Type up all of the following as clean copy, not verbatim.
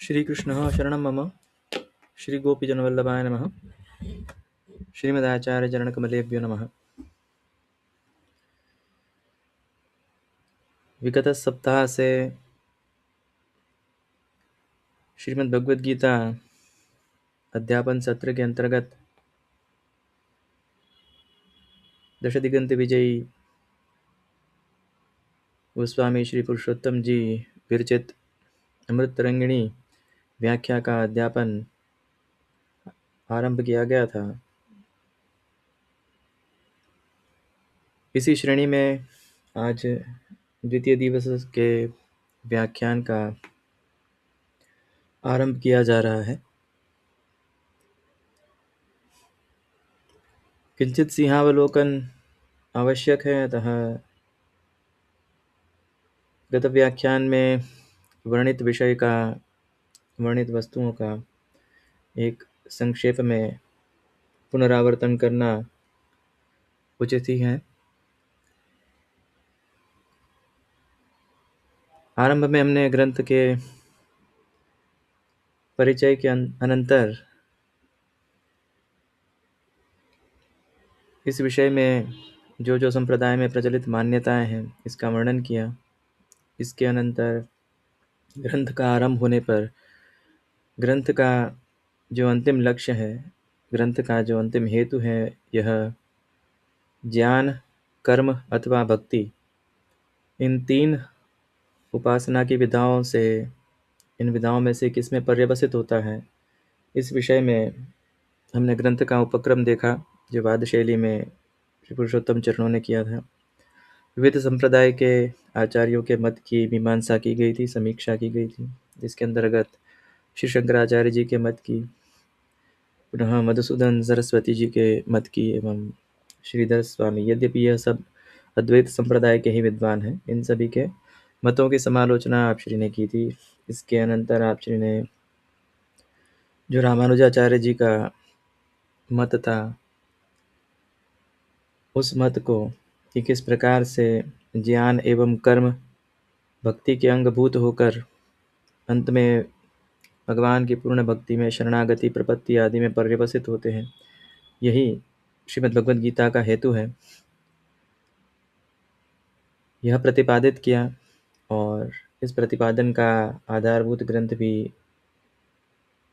श्रीकृष्णः शरणं मम। श्रीगोपीजनवल्लभाय नमः। श्रीमदाचार्यचरणकमलेभ्यो नमः। विगत सप्ताह से श्रीमद् भगवद गीता अध्यापन सत्र के अंतर्गत दशदिगंत विजयी गोस्वामी श्री पुरुषोत्तम जी विरचित अमृत तरंगिणी व्याख्या का अध्यापन आरंभ किया गया था। इसी श्रेणी में आज द्वितीय दिवस के व्याख्यान का आरंभ किया जा रहा है। किंचित सिंहावलोकन आवश्यक है, अतः गत व्याख्यान में वर्णित विषय का, वर्णित वस्तुओं का एक संक्षेप में पुनरावर्तन करना उचित ही है। आरंभ में हमने ग्रंथ के परिचय के अनंतर इस विषय में जो संप्रदाय में प्रचलित मान्यताएं हैं इसका वर्णन किया। इसके अनंतर ग्रंथ का आरंभ होने पर ग्रंथ का जो अंतिम लक्ष्य है, ग्रंथ का जो अंतिम हेतु है, यह ज्ञान, कर्म अथवा भक्ति, इन तीन उपासना की विधाओं से, इन विधाओं में से किस में पर्यवसित होता है, इस विषय में हमने ग्रंथ का उपक्रम देखा जो वाद शैली में श्री पुरुषोत्तम चरणों ने किया था। विविध संप्रदाय के आचार्यों के मत की मीमांसा की गई थी, समीक्षा की गई थी, जिसके अंतर्गत श्री शंकराचार्य जी के मत की, पुनः मधुसूदन सरस्वती जी के मत की, एवं श्रीधर स्वामी, यद्यपि यह सब अद्वैत संप्रदाय के ही विद्वान हैं, इन सभी के मतों की समालोचना आप श्री ने की थी। इसके अनंतर आप श्री ने जो रामानुजाचार्य जी का मत था, उस मत को कि किस प्रकार से ज्ञान एवं कर्म भक्ति के अंगभूत होकर अंत में भगवान की पूर्ण भक्ति में शरणागति, प्रपत्ति आदि में पर्यवसित होते हैं, यही श्रीमद् भगवद गीता का हेतु है, यह प्रतिपादित किया। और इस प्रतिपादन का आधारभूत ग्रंथ भी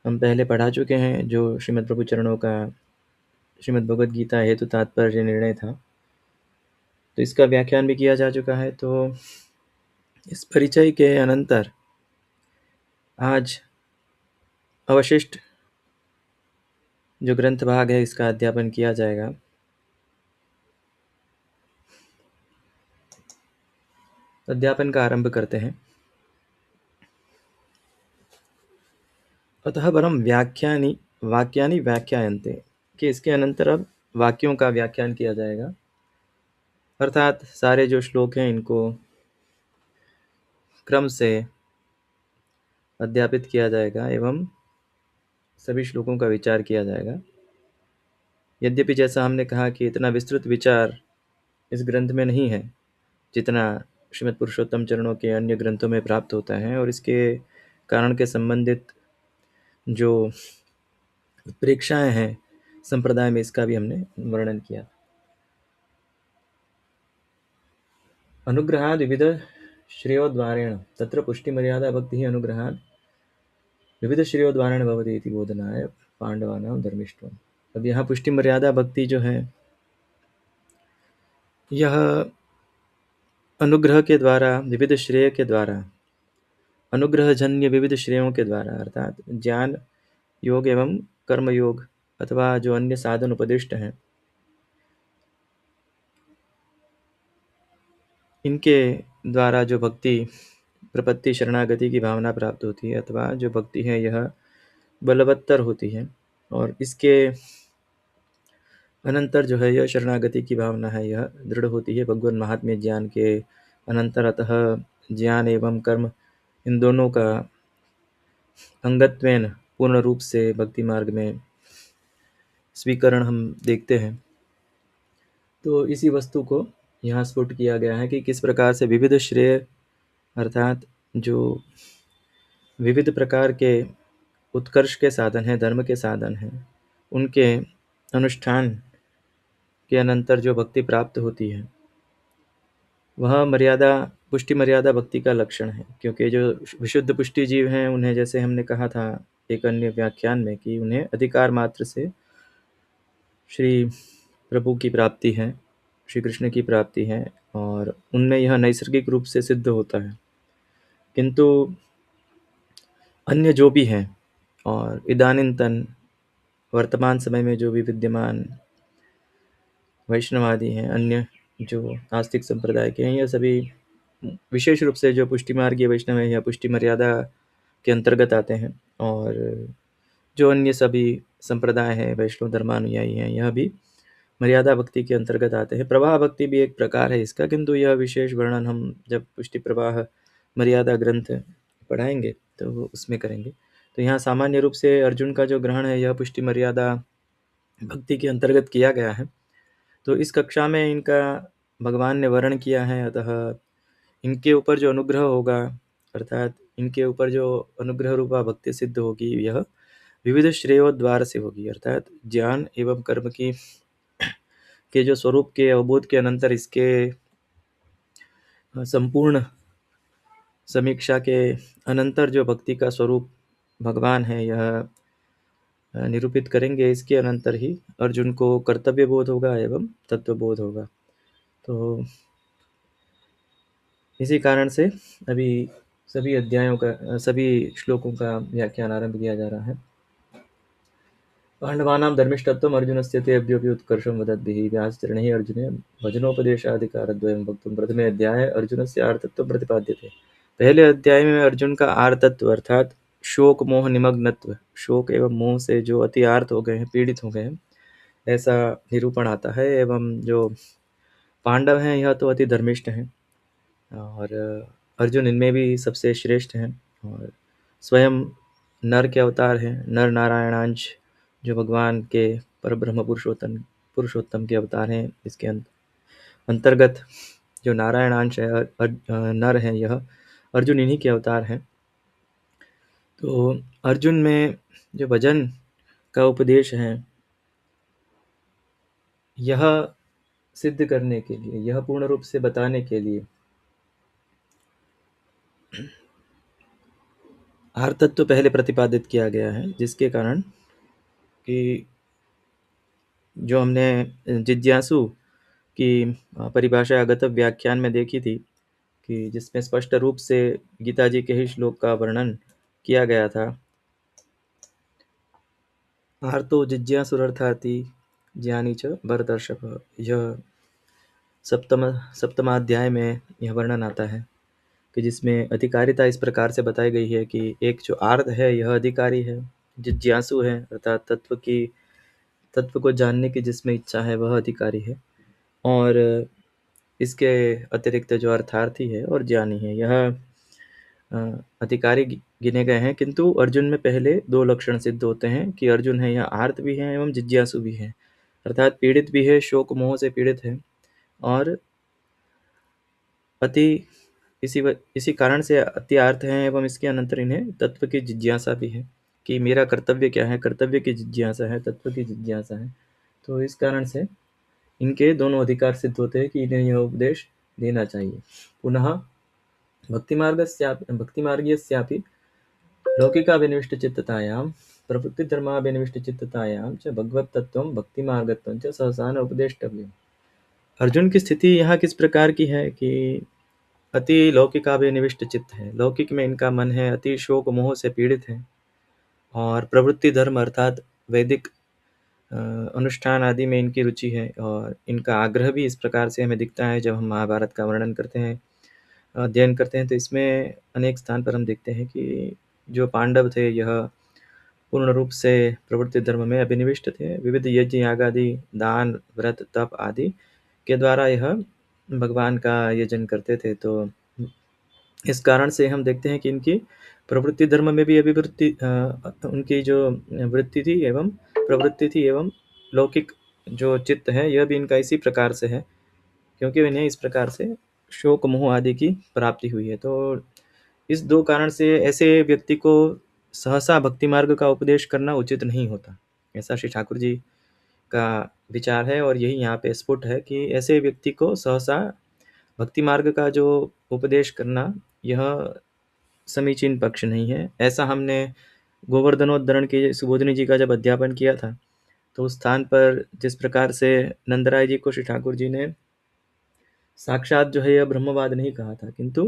हम पहले पढ़ा चुके हैं, जो श्रीमद् प्रभु चरणों का श्रीमद् भगवद गीता हेतु तात्पर्य निर्णय था, तो इसका व्याख्यान भी किया जा चुका है। तो इस परिचय के अनंतर आज अवशिष्ट जो ग्रंथ भाग है इसका अध्यापन किया जाएगा। अध्यापन का आरंभ करते हैं। अतः परम वाक्यानि व्याख्यायन्ते, कि इसके अनंतर अब वाक्यों का व्याख्यान किया जाएगा, अर्थात सारे जो श्लोक हैं इनको क्रम से अध्यापित किया जाएगा एवं सभी श्लोकों का विचार किया जाएगा। यद्यपि जैसा हमने कहा कि इतना विस्तृत विचार इस ग्रंथ में नहीं है जितना श्रीमद् पुरुषोत्तम चरणों के अन्य ग्रंथों में प्राप्त होता है, और इसके कारण के संबंधित जो उत्प्रेक्षाएं हैं संप्रदाय में, इसका भी हमने वर्णन किया। अनुग्रहाद विविध श्रेयोद्वारेण तत्र पुष्टि मर्यादा भक्ति अनुग्रहाद विविध श्रेयोद्वारेण भवति इति बोधनाय पांडवानां धर्मिष्ठत्वम्। अब यहाँ पुष्टि मर्यादा भक्ति जो है, यह अनुग्रह के द्वारा, विविध श्रेय के द्वारा, अनुग्रह जन्य विविध श्रेयों के द्वारा, अर्थात ज्ञान योग एवं कर्म योग अथवा जो अन्य साधन उपदिष्ट हैं, इनके द्वारा जो भक्ति, प्रपत्ति, शरणागति की भावना प्राप्त होती है, अथवा जो भक्ति है यह बलवत्तर होती है, और इसके अनंतर जो है यह शरणागति की भावना है यह दृढ़ होती है भगवान महात्म्य ज्ञान के अनंतर। अतः ज्ञान एवं कर्म इन दोनों का अंगत्वेन पूर्ण रूप से भक्ति मार्ग में स्वीकरण हम देखते हैं। तो इसी वस्तु को यहाँ स्फुट किया गया है कि किस प्रकार से विविध श्रेय, अर्थात जो विविध प्रकार के उत्कर्ष के साधन हैं, धर्म के साधन हैं, उनके अनुष्ठान के अनंतर जो भक्ति प्राप्त होती है वह मर्यादा पुष्टि मर्यादा भक्ति का लक्षण है। क्योंकि जो विशुद्ध पुष्टि जीव हैं उन्हें, जैसे हमने कहा था एक अन्य व्याख्यान में, कि उन्हें अधिकार मात्र से श्री प्रभु की प्राप्ति है, श्री कृष्ण की प्राप्ति है, और उनमें यह नैसर्गिक रूप से सिद्ध होता है। किंतु अन्य जो भी हैं, और इदानीन्तन वर्तमान समय में जो भी विद्यमान वैष्णवादी हैं, अन्य जो आस्तिक संप्रदाय के हैं, यह सभी विशेष रूप से जो पुष्टि मार्गीय वैष्णव है या पुष्टि मर्यादा के अंतर्गत आते हैं। और जो अन्य सभी संप्रदाय हैं, वैष्णव धर्मानुयायी हैं, यह भी मर्यादा भक्ति के अंतर्गत आते हैं। प्रवाह भक्ति भी एक प्रकार है इसका, किंतु यह विशेष वर्णन हम जब पुष्टि प्रवाह मर्यादा ग्रंथ पढ़ाएंगे तो उसमें करेंगे। तो यहाँ सामान्य रूप से अर्जुन का जो ग्रहण है यह पुष्टि मर्यादा भक्ति के अंतर्गत किया गया है। तो इस कक्षा में इनका भगवान ने वर्णन किया है, अतः इनके ऊपर जो अनुग्रह होगा, अर्थात इनके ऊपर जो अनुग्रह रूपा भक्ति सिद्ध होगी, यह विविध श्रेयोद्वार से होगी। अर्थात ज्ञान एवं कर्म की के जो स्वरूप के अवबोध के अनंतर इसके संपूर्ण समीक्षा के अनंतर जो भक्ति का स्वरूप भगवान है यह निरूपित करेंगे। इसके अनंतर ही अर्जुन को कर्तव्य बोध होगा एवं तत्व बोध होगा। तो इसी कारण से अभी सभी अध्यायों का, सभी श्लोकों का व्याख्यान आरंभ किया जा रहा है। पांडवानां धर्मिष्ठत्वम् अर्जुनस्य तेभ्योऽपि उत्कर्षं वदद्भिः व्यासचरणैः अर्जुने भजनोपदेशाधिकारद्वयं वक्तुं। प्रथमे अध्याये अर्जुनस्य आर्तत्वं प्रतिपाद्यते। पहले अध्याय में अर्जुन का आर्तत्व अर्थात शोक मोह निमग्नत्व, शोक एवं मोह से जो अति आर्त हो गए हैं, पीड़ित हो गए हैं, ऐसा निरूपण आता है। एवं जो पांडव हैं यह तो अति धर्मिष्ठ हैं, और अर्जुन इनमें भी सबसे श्रेष्ठ हैं, और स्वयं नर के अवतार हैं, नर नारायणांश जो भगवान के परब्रह्म पुरुषोत्तम के अवतार हैं। इसके अंतर्गत जो नारायणांश है, नर हैं, यह अर्जुन इन्हीं के अवतार हैं। तो अर्जुन में जो भजन का उपदेश है यह सिद्ध करने के लिए, यह पूर्ण रूप से बताने के लिए आर्तत्व पहले प्रतिपादित किया गया है, जिसके कारण कि जो हमने जिज्ञासु की परिभाषा गत व्याख्यान में देखी थी, कि जिसमें स्पष्ट रूप से गीता जी के ही श्लोक का वर्णन किया गया था। आर्तो जिज्ञासुरर्थार्थी ज्ञानी च भरतर्षभ, यह सप्तमाध्याय में यह वर्णन आता है, कि जिसमें अधिकारिता इस प्रकार से बताई गई है कि एक जो आर्त है यह अधिकारी है, जिज्ञासु है अर्थात तत्व को जानने की जिसमें इच्छा है वह अधिकारी है, और इसके अतिरिक्त जो अर्थार्थी है और ज्ञानी है यह अधिकारी गिने गए हैं। किंतु अर्जुन में पहले दो लक्षण सिद्ध होते हैं, कि अर्जुन है यह आर्त भी है एवं जिज्ञासु भी है, अर्थात पीड़ित भी है, शोक मोह से पीड़ित है, और अति इसी कारण से अति आर्त हैं, एवं इसके अनंतर इन्हें तत्व की जिज्ञासा भी है, कि मेरा कर्तव्य क्या है, कर्तव्य की जिज्ञासा है, तत्व की जिज्ञासा है। तो इस कारण से इनके दोनों अधिकार सिद्ध होते हैं कि इन्हें यह उपदेश देना चाहिए। पुनः भक्तिमार्गीयस्यापि लौकिकाभिनिविष्टचित्ततायां प्रवृत्तिधर्माभिनिविष्टचित्ततायां च भगवत्तत्त्वं भक्तिमार्गत्वं च सहसा न उपदेष्टव्यम्। अर्जुन की स्थिति यहाँ किस प्रकार की है, कि अति लौकिकाभिनिविष्ट चित्त है, लौकिक में इनका मन है, अति शोक मोह से पीड़ित है, और प्रवृत्ति धर्म अर्थात वैदिक अनुष्ठान आदि में इनकी रुचि है, और इनका आग्रह भी इस प्रकार से हमें दिखता है। जब हम महाभारत का वर्णन करते हैं, अध्ययन करते हैं, तो इसमें अनेक स्थान पर हम देखते हैं कि जो पांडव थे यह पूर्ण रूप से प्रवृत्ति धर्म में अभिनिविष्ट थे। विविध यज्ञ याग आदि, दान व्रत तप आदि के द्वारा यह भगवान का यजन करते थे। तो इस कारण से हम देखते हैं कि इनकी प्रवृत्ति धर्म में भी अभिवृत्ति, उनकी जो वृत्ति थी एवं प्रवृत्ति थी, एवं लौकिक जो चित्त है यह भी इनका इसी प्रकार से है, क्योंकि इन्हें इस प्रकार से शोक मोह आदि की प्राप्ति हुई है। तो इस 2 कारण से ऐसे व्यक्ति को सहसा भक्ति मार्ग का उपदेश करना उचित नहीं होता। ऐसा श्री ठाकुर जी का विचार है और यही यहाँ पे स्फुट है कि ऐसे व्यक्ति को सहसा भक्ति मार्ग का जो उपदेश करना यह समीचीन पक्ष नहीं है। ऐसा हमने गोवर्धनोद्धरण के सुबोधनी जी का जब अध्यापन किया था, तो उस स्थान पर जिस प्रकार से नंदराय जी को श्री ठाकुर जी ने साक्षात जो है यह ब्रह्मवाद नहीं कहा था, किंतु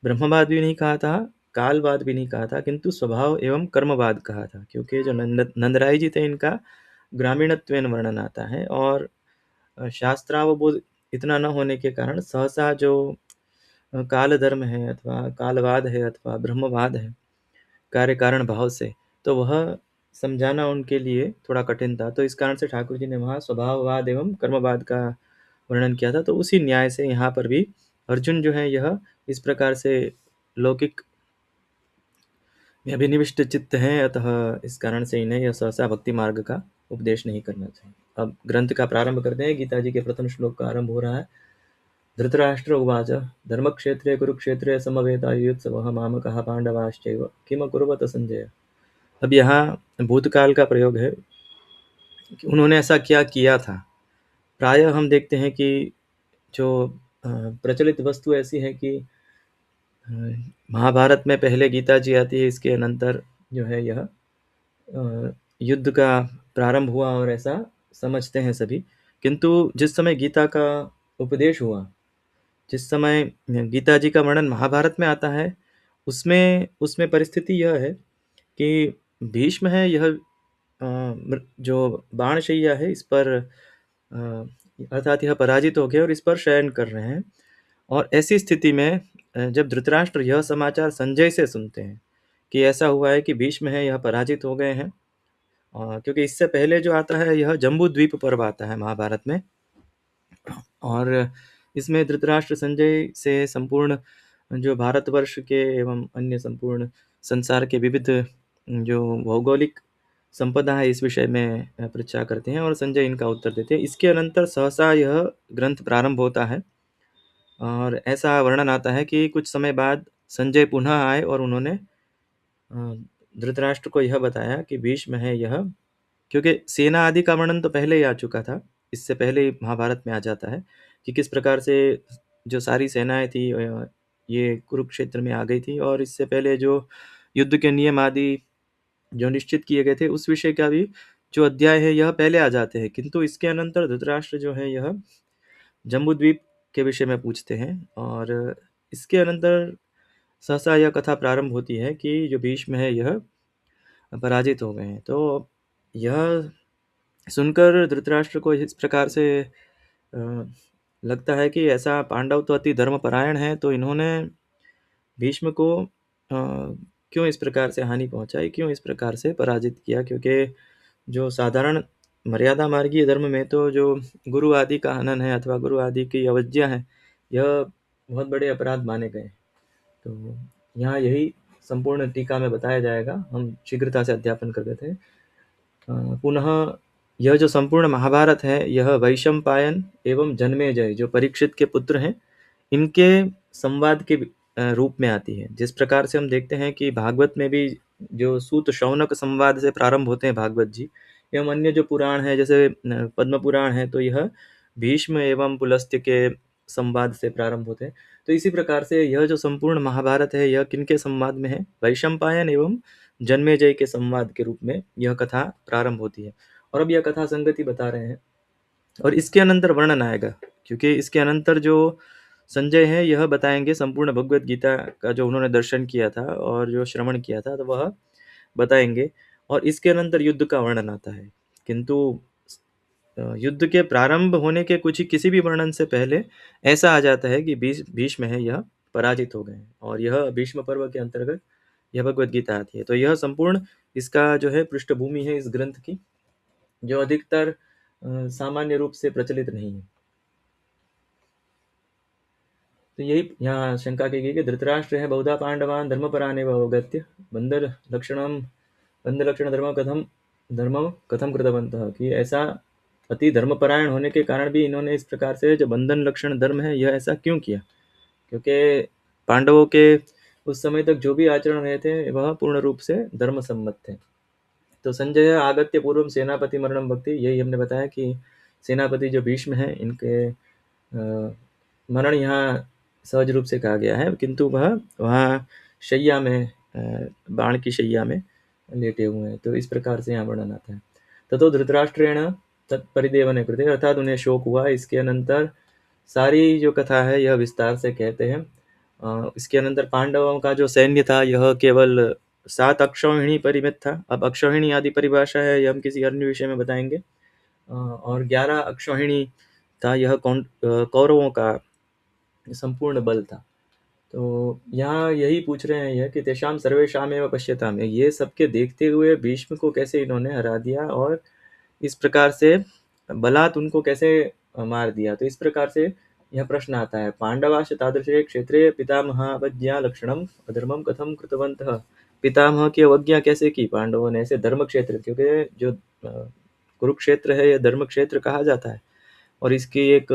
ब्रह्मवाद भी नहीं कहा था, कालवाद भी नहीं कहा था, किंतु स्वभाव एवं कर्मवाद कहा था। क्योंकि जो नंदराय जी थे, इनका ग्रामीणत्वेन वर्णन आता है और शास्त्रावबोध इतना न होने के कारण सहसा जो काल धर्म है अथवा कालवाद है अथवा ब्रह्मवाद है कार्य कारण भाव से, तो वह समझाना उनके लिए थोड़ा कठिन था। तो इस कारण से ठाकुर जी ने वहाँ स्वभाववाद एवं कर्मवाद का वर्णन किया था। तो उसी न्याय से यहाँ पर भी अर्जुन जो है यह इस प्रकार से लौकिक अभिनिविष्ट चित्त हैं, अतः इस कारण से इन्हें यह सहसा भक्ति मार्ग का उपदेश नहीं करना चाहिए। अब ग्रंथ का प्रारंभ करते हैं। गीता जी के प्रथम श्लोक का आरंभ हो रहा है। धृतराष्ट्र उवाच धर्मक्षेत्रे कुरुक्षेत्रे समवेतायुत्सवः मामकः पांडवाश्चैव किम कुर्वत संजय। अब यहाँ भूतकाल का प्रयोग है कि उन्होंने ऐसा क्या किया था। प्रायः हम देखते हैं कि जो प्रचलित वस्तु ऐसी है कि महाभारत में पहले गीता जी आती है, इसके अनंतर जो है यह युद्ध का प्रारंभ हुआ और ऐसा समझते हैं सभी। किंतु जिस समय गीता का उपदेश हुआ, जिस समय गीता जी का वर्णन महाभारत में आता है, उसमें परिस्थिति यह है कि भीष्म है, यह जो बाणशैया है इस पर अर्थात यह पराजित हो गए और इस पर शयन कर रहे हैं। और ऐसी स्थिति में जब धृतराष्ट्र यह समाचार संजय से सुनते हैं कि ऐसा हुआ है कि भीष्म है यह पराजित हो गए हैं, क्योंकि इससे पहले जो आता है यह जम्बू द्वीप पर्व आता है महाभारत में, और इसमें धृतराष्ट्र संजय से संपूर्ण जो भारतवर्ष के एवं अन्य संपूर्ण संसार के विविध जो भौगोलिक संपदा है इस विषय में परीक्षा करते हैं और संजय इनका उत्तर देते हैं। इसके अनंतर सहसा यह ग्रंथ प्रारंभ होता है और ऐसा वर्णन आता है कि कुछ समय बाद संजय पुनः आए और उन्होंने धृतराष्ट्र को यह बताया कि भीष्म है यह, क्योंकि सेना आदि का वर्णन तो पहले ही आ चुका था, इससे पहले ही महाभारत में आ जाता है कि किस प्रकार से जो सारी सेनाएं थी ये कुरुक्षेत्र में आ गई थी, और इससे पहले जो युद्ध के नियम आदि जो निश्चित किए गए थे उस विषय का भी जो अध्याय है यह पहले आ जाते हैं। किंतु इसके अनंतर धृतराष्ट्र जो है यह जम्बूद्वीप के विषय में पूछते हैं और इसके अनंतर सहसा यह कथा प्रारंभ होती है कि जो भीष्म है यह पराजित हो गए हैं। तो यह सुनकर धृतराष्ट्र को इस प्रकार से लगता है कि ऐसा पांडव तो अति धर्मपरायण है, तो इन्होंने भीष्म को क्यों इस प्रकार से हानि पहुंचाई, क्यों इस प्रकार से पराजित किया। क्योंकि जो साधारण मर्यादा मार्गीय धर्म में तो जो गुरु आदि का हनन है अथवा गुरु आदि की अवज्ञा है, यह बहुत बड़े अपराध माने गए। तो यहाँ यही संपूर्ण टीका में बताया जाएगा, हम शीघ्रता से अध्यापन कर देते हैं। पुनः यह जो संपूर्ण महाभारत है यह वैशंपायन एवं जन्मेजय जो परीक्षित के पुत्र हैं इनके संवाद के रूप में आती है। जिस प्रकार से हम देखते हैं कि भागवत में भी जो सूत शौनक संवाद से प्रारंभ होते हैं भागवत जी, एवं अन्य जो पुराण है जैसे पद्म पुराण है, तो यह भीष्म एवं पुलस्त्य के संवाद से प्रारंभ होते हैं। तो इसी प्रकार से यह जो संपूर्ण महाभारत है यह किनके संवाद में है, वैशंपायन एवं जन्मेजय के संवाद के रूप में यह कथा प्रारंभ होती है। और अब यह कथा संगति बता रहे हैं और इसके अनंतर वर्णन आएगा, क्योंकि इसके अनंतर जो संजय है यह बताएंगे संपूर्ण भगवत गीता का जो उन्होंने दर्शन किया था और जो श्रवण किया था, तो वह बताएंगे। और इसके अनंतर युद्ध का वर्णन आता है, किंतु युद्ध के प्रारंभ होने के कुछ ही किसी भी वर्णन से पहले ऐसा आ जाता है कि भीष्म है यह पराजित हो गए हैं, और यह भीष्म पर्व के अंतर्गत यह भगवत गीता आती है। तो यह संपूर्ण इसका जो है पृष्ठभूमि है इस ग्रंथ की, जो अधिकतर सामान्य रूप से प्रचलित नहीं है। तो यही यहाँ शंका की गई कि धृतराष्ट्र है बहुधा पांडवान धर्मपराने अवगत्य बंदर लक्षण धर्म कथम कृतवंतः, कि ऐसा अति धर्मपरायण होने के कारण भी इन्होंने इस प्रकार से जो बंधन लक्षण धर्म है यह ऐसा क्यों किया। क्योंकि पांडवों के उस समय तक जो भी आचरण रहे थे वह पूर्ण रूप से धर्म सम्मत थे। तो संजय आगत्य पूर्व सेनापति मरणम भक्ति, यही हमने बताया कि सेनापति जो भीष्म हैं इनके मरण यहाँ सहज रूप से कहा गया है, किंतु वह वहाँ शैया में बाण की शैया में लेटे हुए हैं। तो इस प्रकार से यहाँ वर्णन आता है। ततो धृतराष्ट्रेण तत्परिदेवन कृते, अर्थात उन्हें शोक हुआ। इसके अनंतर सारी जो कथा है यह विस्तार से कहते हैं। इसके अनंतर पांडवों का जो सैन्य था यह केवल 7 अक्षौहिणी परिमित था। अब अक्षौहिणी आदि परिभाषा है, यह हम किसी अन्य विषय में बताएंगे। और 11 अक्षौहिणी था, यह कौरवों का संपूर्ण बल था। तो यहाँ यही पूछ रहे हैं यह कि तेषाम सर्वेषाम एव पश्यताम, ये सबके देखते हुए भीष्म को कैसे इन्होंने हरा दिया और इस प्रकार से बलात् उनको कैसे मार दिया। तो इस प्रकार से यह प्रश्न आता है, पांडवाश्च तादृशे क्षेत्रे पितामहावज्ञा लक्षणम अधर्मम कथम कृतवन्तः। पितामह की अवज्ञा कैसे की पांडवों ने ऐसे धर्म क्षेत्र, क्योंकि जो कुरुक्षेत्र है यह धर्म क्षेत्र कहा जाता है। और इसकी एक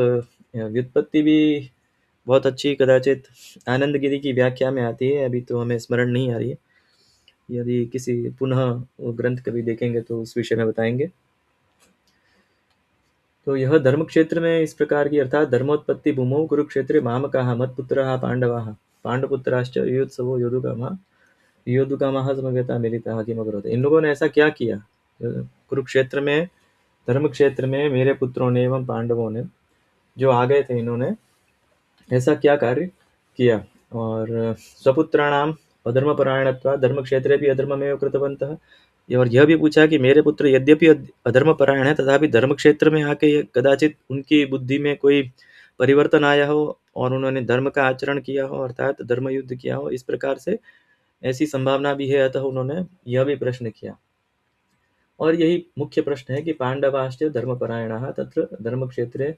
व्युत्पत्ति भी बहुत अच्छी कदाचित आनंद गिरी की व्याख्या में आती है, अभी तो हमें स्मरण नहीं आ रही है। यदि किसी पुनः वो ग्रंथ कभी देखेंगे तो उस विषय में बताएंगे। तो यह धर्म क्षेत्र में इस प्रकार की, अर्थात धर्मोत्पत्ति भूमौ कुरुक्षेत्रे मामकाः मत्पुत्राः पांडवाः पांडुपुत्राश्च युयोत्सवो योद्धुकामाः समवेता मिलिताः किमकरोत्। इन लोगों ने ऐसा क्या किया कुरुक्षेत्र में, धर्म क्षेत्र में मेरे पुत्रों ने एवं पांडवों ने जो आ गए थे, इन्होंने ऐसा क्या कार्य किया। और स्वपुत्राणाम अधर्मपरायणत्वात् धर्मक्षेत्रे भी अधर्ममेव कृतवन्तः। और यह भी पूछा कि मेरे पुत्र यद्यपि अधर्मपरायण है तथापि धर्म क्षेत्र में आके कदाचित उनकी बुद्धि में कोई परिवर्तन आया हो और उन्होंने धर्म का आचरण किया हो, अर्थात धर्म युद्ध किया हो। इस प्रकार से ऐसी संभावना भी है, अतः उन्होंने यह भी प्रश्न किया। और यही मुख्य प्रश्न है कि पांडवाश्च धर्मपरायणाः तत्र धर्मक्षेत्रे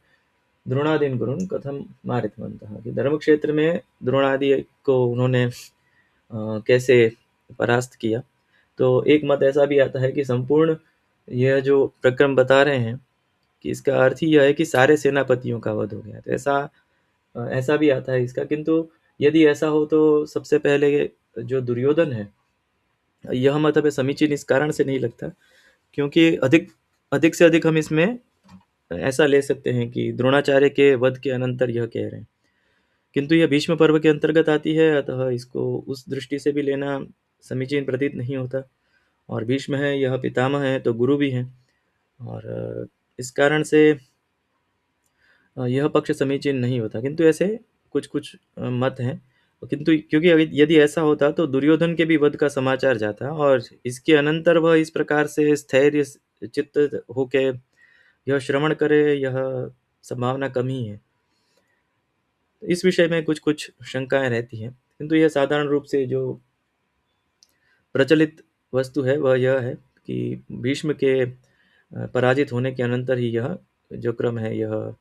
द्रोणादीन गुरुन कथम मारितवन्तः, कि धर्म क्षेत्र में द्रोणादि को उन्होंने कैसे परास्त किया। तो एक मत ऐसा भी आता है कि संपूर्ण यह जो प्रक्रम बता रहे हैं कि इसका अर्थ ही यह है कि सारे सेनापतियों का वध हो गया। तो ऐसा भी आता है इसका, किंतु यदि ऐसा हो तो सबसे पहले जो दुर्योधन है, यह मत हमें समीचीन इस कारण से नहीं लगता क्योंकि अधिक अधिक से अधिक हम इसमें ऐसा ले सकते हैं कि द्रोणाचार्य के वध के अनंतर यह कह रहे हैं, किंतु यह भीष्म पर्व के अंतर्गत आती है, अतः इसको उस दृष्टि से भी लेना समीचीन प्रतीत नहीं होता। और भीष्म है यह पितामह है तो गुरु भी हैं, और इस कारण से यह पक्ष समीचीन नहीं होता। किंतु ऐसे कुछ कुछ मत हैं, किंतु क्योंकि यदि ऐसा होता तो दुर्योधन के भी वध का समाचार जाता और इसके अनंतर वह इस प्रकार से स्थैर्य चित्त होके यह श्रवण करे, यह संभावना कम ही है। इस विषय में कुछ कुछ शंकाएं रहती हैं, किंतु यह साधारण रूप से जो प्रचलित वस्तु है वह यह है कि भीष्म के पराजित होने के अनंतर ही यह जो क्रम है यह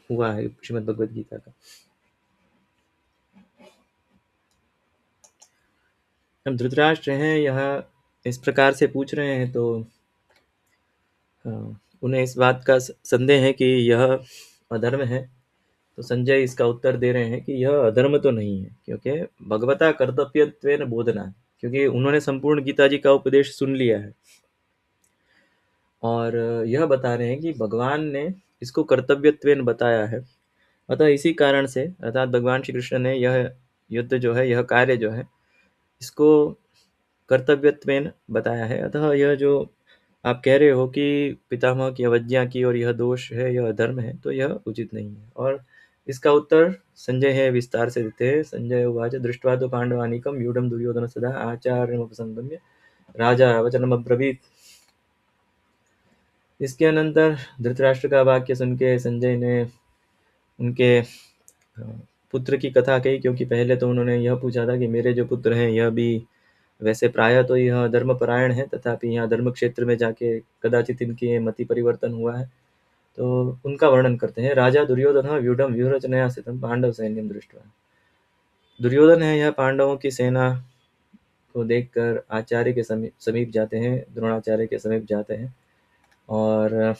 हुआ है श्रीमद् भगवद गीता का। हम धृतराष्ट्र हैं यह इस प्रकार से पूछ रहे हैं तो उन्हें इस बात का संदेह है कि यह अधर्म है। तो संजय इसका उत्तर दे रहे हैं कि यह अधर्म तो नहीं है, क्योंकि भगवता कर्तव्यत्वेन बोधना, क्योंकि उन्होंने संपूर्ण गीता जी का उपदेश सुन लिया है और यह बता रहे हैं कि भगवान ने इसको कर्तव्यत्वेन बताया है। अतः इसी कारण से, अर्थात भगवान श्री कृष्ण ने यह युद्ध जो है, यह कार्य जो है, इसको कर्तव्यत्वेन बताया है। अतः यह जो आप कह रहे हो कि पितामह की अवज्ञा की और यह दोष है, यह धर्म है, तो यह उचित नहीं है। और इसका उत्तर संजय है विस्तार से देते हैं। संजय उवाच दृष्ट्वा तो पांडवानीकम व्यूढ़म दुर्योधन सदा आचार्यमुपसंगम्य राजा वचनमब्रवीत्। इसके अनंतर धृतराष्ट्र का वाक्य सुन के संजय ने उनके पुत्र की कथा कही, क्योंकि पहले तो उन्होंने यह पूछा था कि मेरे जो पुत्र हैं यह भी वैसे प्रायः तो यह धर्मपरायण है, तथापि यहाँ धर्म क्षेत्र में जाके कदाचित इनके मति परिवर्तन हुआ है। तो उनका वर्णन करते हैं। राजा दुर्योधन व्यूढ़म व्यूहरचनया स्थितं पांडव सैन्यम दृष्ट्वा। दुर्योधन है यह पांडवों की सेना को देखकर आचार्य के समीप जाते हैं, द्रोणाचार्य के समीप जाते हैं। और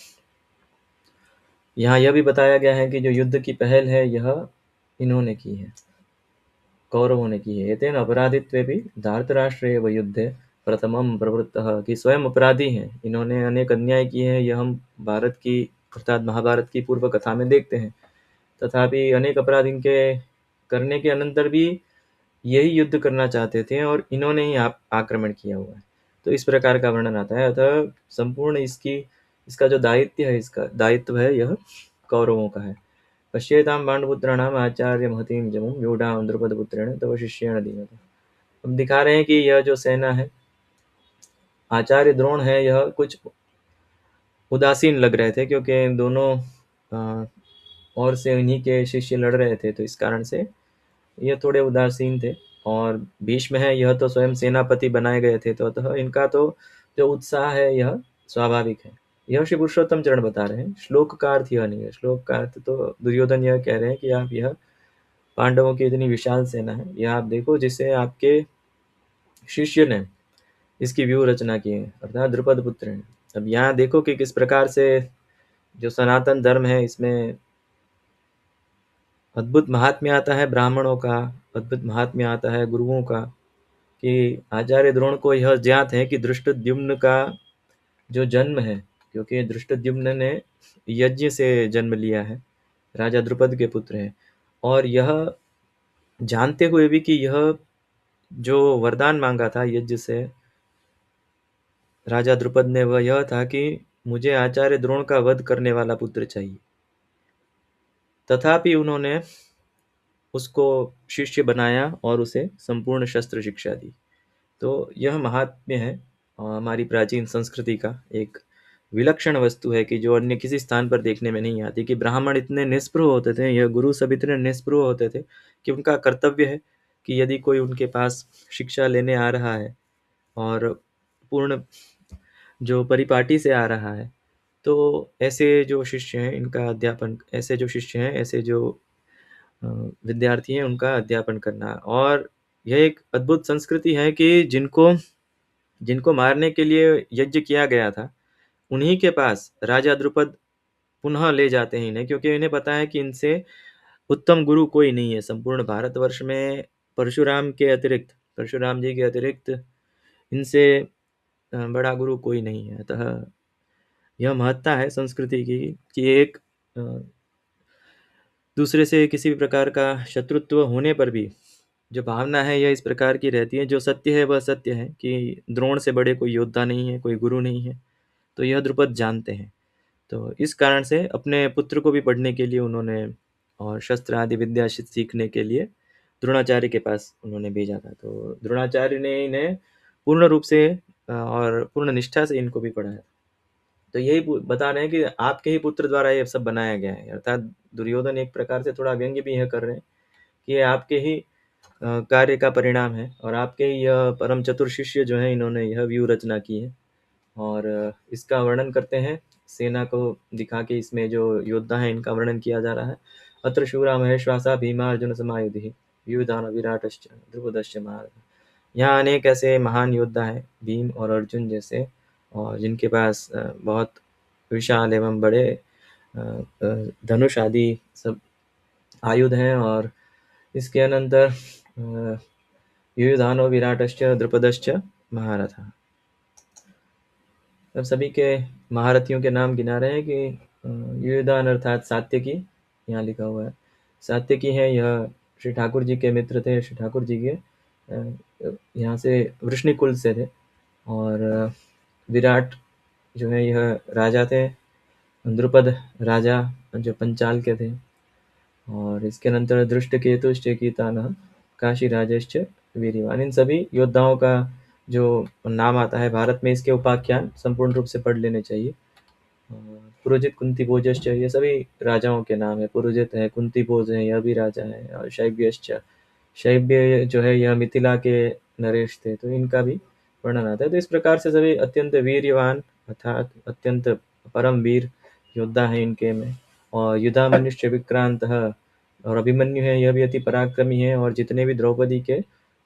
यहाँ यह भी बताया गया है कि जो युद्ध की पहल है यह इन्होंने की है, कौरवों ने की है। एतेन अपराधित्वेपि धार्तराष्ट्रेव युद्धे प्रथमं प्रवृत्तः, कि स्वयं अपराधी हैं, इन्होंने अनेक अन्याय किए हैं। यह हम भारत की अर्थात महाभारत की पूर्व कथा में देखते हैं। तथापि अनेक अपराध इनके करने के अनंतर भी यही युद्ध करना चाहते थे और इन्होंने ही आक्रमण किया हुआ है। तो इस प्रकार का वर्णन आता है। अतः संपूर्ण इसका जो दायित्व है यह कौरवों का है। पश्येतां पांडुपुत्राणाम आचार्य महतीं जमुं व्यूढां द्रुपदपुत्रेण तव शिष्येण दीमते। अब दिखा रहे हैं कि यह जो सेना है, आचार्य द्रोण है, यह कुछ उदासीन लग रहे थे, क्योंकि दोनों और से इन्हीं के शिष्य लड़ रहे थे, तो इस कारण से ये थोड़े उदासीन थे। और भीष्म है, यह तो स्वयं सेनापति बनाए गए थे, तो अतः इनका तो जो उत्साह है यह स्वाभाविक है। यह श्री पुरुषोत्तम चरण बता रहे हैं। श्लोक का अर्थ यह नहीं है। श्लोक का अर्थ तो दुर्योधन यह कह रहे हैं कि आप यह पांडवों की इतनी विशाल सेना है, यह आप देखो जिसे आपके शिष्य ने इसकी व्यूह रचना की है, अर्थात द्रुपद पुत्र ने। अब यहाँ देखो कि किस प्रकार से जो सनातन धर्म है इसमें अद्भुत महात्म्य आता है ब्राह्मणों का, अद्भुत महात्म्य आता है गुरुओं का, कि आचार्य द्रोण को यह ज्ञात है कि धृष्टद्युम्न का जो जन्म है, क्योंकि धृष्टद्युम्न ने यज्ञ से जन्म लिया है, राजा द्रुपद के पुत्र हैं, और यह जानते हुए भी कि यह जो वरदान मांगा था यज्ञ से राजा द्रुपद ने, वह यह था कि मुझे आचार्य द्रोण का वध करने वाला पुत्र चाहिए। तथापि उन्होंने उसको शिष्य बनाया और उसे संपूर्ण शस्त्र शिक्षा दी। तो यह महात्म्य है हमारी प्राचीन संस्कृति का, एक विलक्षण वस्तु है कि जो अन्य किसी स्थान पर देखने में नहीं आती, कि ब्राह्मण इतने निस्पृह होते थे, यह गुरु सब इतने निस्पृह होते थे कि उनका कर्तव्य है कि यदि कोई उनके पास शिक्षा लेने आ रहा है और पूर्ण जो परिपाटी से आ रहा है, तो ऐसे जो शिष्य हैं इनका अध्यापन, ऐसे जो शिष्य हैं, ऐसे जो विद्यार्थी हैं, उनका अध्यापन करना। और यह एक अद्भुत संस्कृति है कि जिनको जिनको मारने के लिए यज्ञ किया गया था, उन्हीं के पास राजा द्रुपद पुनः ले जाते हैं इन्हें, क्योंकि इन्हें पता है कि इनसे उत्तम गुरु कोई नहीं है संपूर्ण भारतवर्ष में। परशुराम जी के अतिरिक्त इनसे बड़ा गुरु कोई नहीं है। अतः यह महत्ता है संस्कृति की कि एक दूसरे से किसी भी प्रकार का शत्रुत्व होने पर भी जो भावना है यह इस प्रकार की रहती है। जो सत्य है वह सत्य है कि द्रोण से बड़े कोई योद्धा नहीं है, कोई गुरु नहीं है, तो यह द्रुपद जानते हैं। तो इस कारण से अपने पुत्र को भी पढ़ने के लिए उन्होंने और शस्त्र आदि विद्या सीखने के लिए द्रोणाचार्य के पास उन्होंने भेजा था। तो द्रोणाचार्य ने इन्हें पूर्ण रूप से और पूर्ण निष्ठा से इनको भी पढ़ाया। तो यही बता रहे हैं कि आपके ही पुत्र द्वारा ये सब बनाया गया है, अर्थात दुर्योधन एक प्रकार से थोड़ा व्यंग्य भी यह कर रहे हैं कि ये आपके ही कार्य का परिणाम है, और आपके ही यह परम चतुर शिष्य जो है इन्होंने यह व्यूह रचना की है। और इसका वर्णन करते हैं, सेना को दिखा के इसमें जो योद्धा है इनका वर्णन किया जा रहा है। अत्र शूरा महेश्वासा भीमा अर्जुन समायुधि युधान विराटश्च द्रुपदश्च महारथ। यहाँ अनेक ऐसे महान योद्धा हैं, भीम और अर्जुन जैसे, और जिनके पास बहुत विशाल एवं बड़े धनुष आदि सब आयुध हैं। और इसके अनंतर युधानो विराटश्च द्रुपदश्च महारथः। अब सभी के महारथियों के नाम गिना रहे हैं कि युधान अर्थात सात्यकी, यहाँ लिखा हुआ है सात्यकी है, यह श्री ठाकुर जी के मित्र थे, श्री ठाकुर जी के यहाँ से वृष्णि कुल से थे। और विराट जो है यह राजा थे, द्रुपद राजा जो पंचाल के थे। और इसके अनंतर धृष्टकेतुश्च कीतानः काशी राजश्च वीर्यवान। इन सभी योद्धाओं का जो नाम आता है भारत में, इसके उपाख्यान संपूर्ण रूप से पढ़ लेने चाहिए। पुरोजित कुंती भोजश्च, ये सभी राजाओं के नाम है। पुरोजित है, कुंती भोज है, यह भी राजा है। और शैब्यश्च, शैब्य जो है यह मिथिला के नरेश थे, तो इनका भी वर्णन आता है। तो इस प्रकार से सभी अत्यंत वीर्यवान अर्थात अत्यंत परम वीर योद्धा है इनके में। और युधामन्युश्च विक्रांतः, और अभिमन्यु है, यह भी अति पराक्रमी है। और जितने भी द्रौपदी के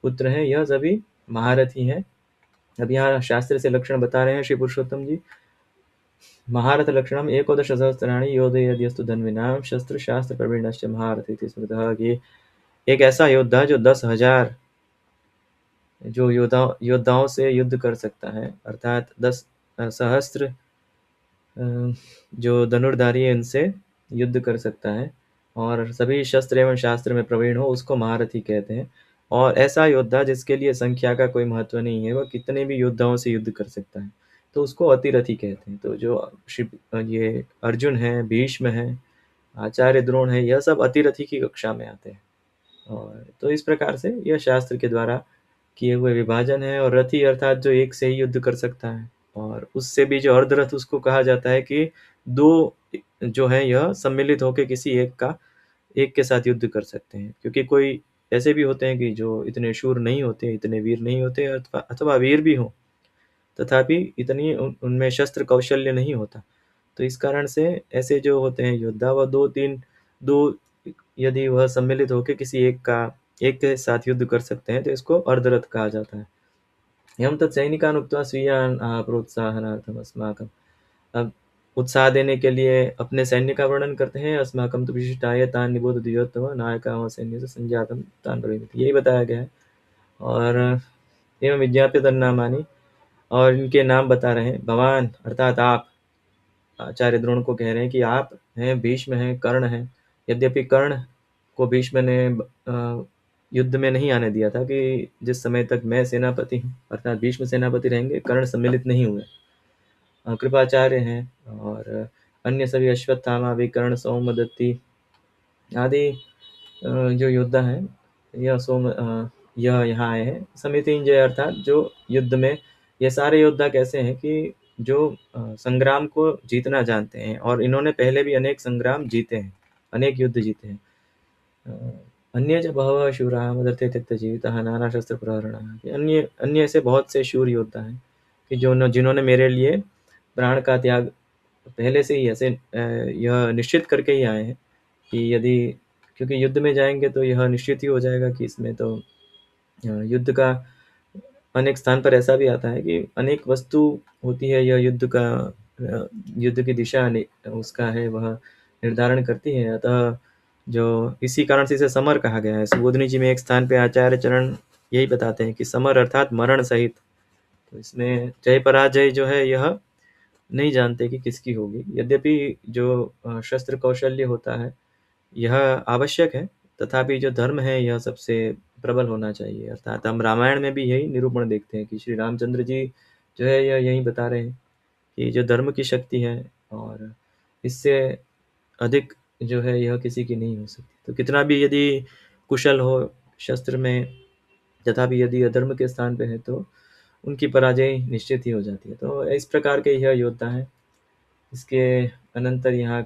पुत्र हैं यह सभी महारथी हैं। अब यहाँ शास्त्र से लक्षण बता रहे हैं श्री पुरुषोत्तम जी। महारथ लक्षणम एकोदश सहस्त्राणि योधयेद्यस्तु धन्विनाम शस्त्र शास्त्र प्रवीणश्च महारथी स्मृतः, कि एक ऐसा योद्धा जो 10,000 जो योद्धाओं से युद्ध कर सकता है, अर्थात 10 सहस्त्र जो धनुर्धारी है उनसे युद्ध कर सकता है और सभी शस्त्र एवं शास्त्र में प्रवीण हो, उसको महारथी कहते हैं। और ऐसा योद्धा जिसके लिए संख्या का कोई महत्व नहीं है, वह कितने भी योद्धाओं से युद्ध कर सकता है, तो उसको अतिरथी कहते हैं। तो जो ये अर्जुन है, भीष्म है, आचार्य द्रोण है, यह सब अतिरथी की कक्षा में आते हैं। और तो इस प्रकार से यह शास्त्र के द्वारा किए हुए विभाजन है। और रथी अर्थात जो एक से ही युद्ध कर सकता है, और उससे भी जो अर्धरथ उसको कहा जाता है कि दो जो है यह सम्मिलित होकर किसी एक के साथ युद्ध कर सकते हैं। क्योंकि कोई ऐसे भी होते हैं कि जो इतने शूर नहीं होते, इतने वीर नहीं होते, अथवा वीर भी हो तथापि इतनी उनमें शस्त्र कौशल्य नहीं होता। तो इस कारण से ऐसे जो होते हैं योद्धा, वह दो यदि वह सम्मिलित होकर किसी एक के साथ युद्ध कर सकते हैं, तो इसको अर्धरथ कहा जाता है। यम तत्सैनिकान् उक्त्वा स्वीयान् प्रोत्साहनार्थम अस्माकम्। अब उत्साह देने के लिए अपने सैन्य का वर्णन करते हैं। अस्माकं तु विशिष्टाय तान् निबोध द्विजोत्तम नायकाः सैन्यस्य संजातं तान् ब्रवीमि, यही बताया गया है। और एवं विज्ञाप्य तन्नामानि, और इनके नाम बता रहे हैं। भवान अर्थात आप, आचार्य द्रोण को कह रहे हैं कि आप हैं, भीष्म हैं, कर्ण हैं। यद्यपि कर्ण को भीष्म ने युद्ध में नहीं आने दिया था कि जिस समय तक मैं सेनापति हूँ, अर्थात भीष्म सेनापति रहेंगे, कर्ण सम्मिलित नहीं हुए। कृपाचार्य हैं और अन्य सभी अश्वत्थामा, विकर्ण, सौमदत्ती आदि जो योद्धा हैं, यह यहाँ आए हैं। समितिंजय अर्थात जो युद्ध में, ये सारे योद्धा कैसे हैं कि जो संग्राम को जीतना जानते हैं, और इन्होंने पहले भी अनेक संग्राम जीते हैं, अनेक युद्ध जीते हैं। अन्य च बहवः शूराः मदर्थे त्यक्तजीविताः नानाशस्त्रप्रहरणाः। अन्य अन्य ऐसे बहुत से शूर योद्धा हैं कि जिन्होंने मेरे लिए प्राण का त्याग पहले से ही ऐसे यह निश्चित करके ही आए हैं कि यदि, क्योंकि युद्ध में जाएंगे तो यह निश्चित ही हो जाएगा कि इसमें तो युद्ध का अनेक स्थान पर ऐसा भी आता है कि अनेक वस्तु होती है, यह युद्ध की दिशा उसका है, वह निर्धारण करती है। अतः जो इसी कारण से इसे समर कहा गया है। सुबोधनी जी में एक स्थान पे आचार्य चरण यही बताते हैं कि समर अर्थात मरण सहित। तो इसमें जय पराजय जो है यह नहीं जानते कि किसकी होगी। यद्यपि जो शस्त्र कौशल्य होता है यह आवश्यक है, तथापि जो धर्म है यह सबसे प्रबल होना चाहिए। अर्थात हम रामायण में भी यही निरूपण देखते हैं कि श्री रामचंद्र जी जो है यह यही बता रहे हैं कि जो धर्म की शक्ति है, और इससे अधिक जो है यह किसी की नहीं हो सकती। तो कितना भी यदि कुशल हो शस्त्र में, तथापि यदि अधर्म के स्थान पे है तो उनकी पराजय निश्चित ही हो जाती है। तो इस प्रकार के यह योद्धा है। इसके अनंतर यहाँ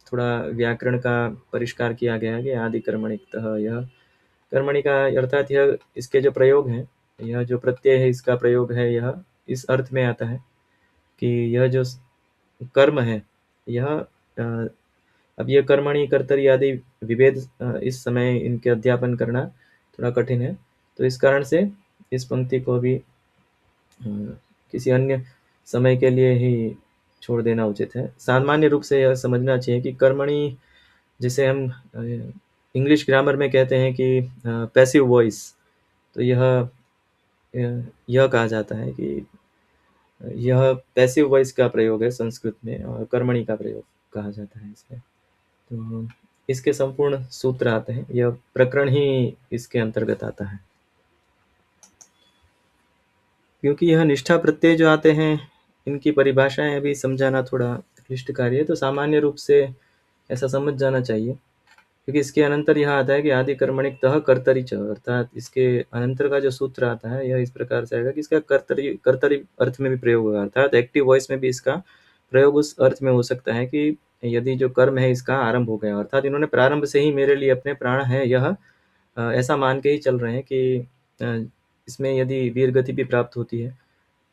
थोड़ा व्याकरण का परिष्कार किया गया है कि आदि कर्मणिकतः, यह कर्मणि का अर्थात यह इसके जो प्रयोग हैं, यह जो प्रत्यय है इसका प्रयोग है, यह इस अर्थ में आता है कि यह जो कर्म है यह अब यह कर्मणि कर्तरी आदि विभेद इस समय इनके अध्यापन करना थोड़ा कठिन है। तो इस कारण से इस पंक्ति को भी किसी अन्य समय के लिए ही छोड़ देना उचित है। सामान्य रूप से यह समझना चाहिए कि कर्मणि, जिसे हम इंग्लिश ग्रामर में कहते हैं कि पैसिव वॉइस, तो यह कहा जाता है कि यह पैसिव वॉइस का प्रयोग है संस्कृत में, और कर्मणि का प्रयोग कहा जाता है इसमें। तो इसके संपूर्ण सूत्र आते हैं, यह प्रकरण ही इसके अंतर्गत आता है। क्योंकि यह निष्ठा प्रत्यय जो आते हैं, इनकी परिभाषाएं अभी समझाना थोड़ा क्लिष्ट कार्य है, तो सामान्य रूप से ऐसा समझ जाना चाहिए। क्योंकि इसके अनंतर यह आता है कि आदि कर्मणिक तह कर्तरि च, अर्थात इसके अनंतर का जो सूत्र आता है यह इस प्रकार से आएगा कि इसका कर्तरि अर्थ में भी प्रयोग होगा, अर्थात एक्टिव वॉइस में भी इसका प्रयोग उस अर्थ में हो सकता है कि यदि जो कर्म है इसका आरंभ हो गया, अर्थात इन्होंने प्रारंभ से ही मेरे लिए अपने प्राण है यह ऐसा मान के ही चल रहे हैं कि इसमें यदि वीर गति भी प्राप्त होती है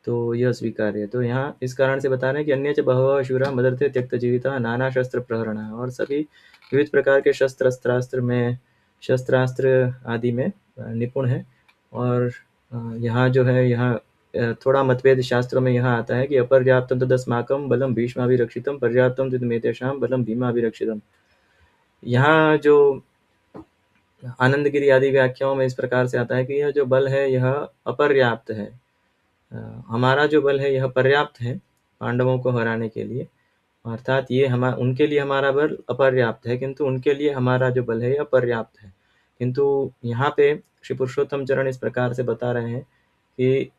तो यह स्वीकार्य है। तो यहाँ इस कारण से बता रहे हैं कि अन्य च बहवः शूरा मदर्थे त्यक्त जीविता नाना शस्त्र प्रहरण, और सभी विविध प्रकार के शस्त्रास्त्र आदि में निपुण है। और यहाँ जो है यहाँ थोड़ा मतभेद शास्त्रों में यहाँ आता है कि अपर्याप्तम तदस्माकं बलम भीष्माभिरक्षितम पर्याप्तम तदमेतेषां बलम भीमाभिरक्षितम। यहाँ जो आनंदगिरी आदि व्याख्याओं में इस प्रकार से आता है कि यह जो बल है यह अपर्याप्त है। हमारा जो बल है यह पर्याप्त है पांडवों को हराने के लिए, अर्थात ये उनके लिए हमारा बल अपर्याप्त है, किंतु उनके लिए हमारा जो बल है यह पर्याप्त है। किंतु यहाँ पे श्री पुरुषोत्तम चरण इस प्रकार से बता रहे हैं कि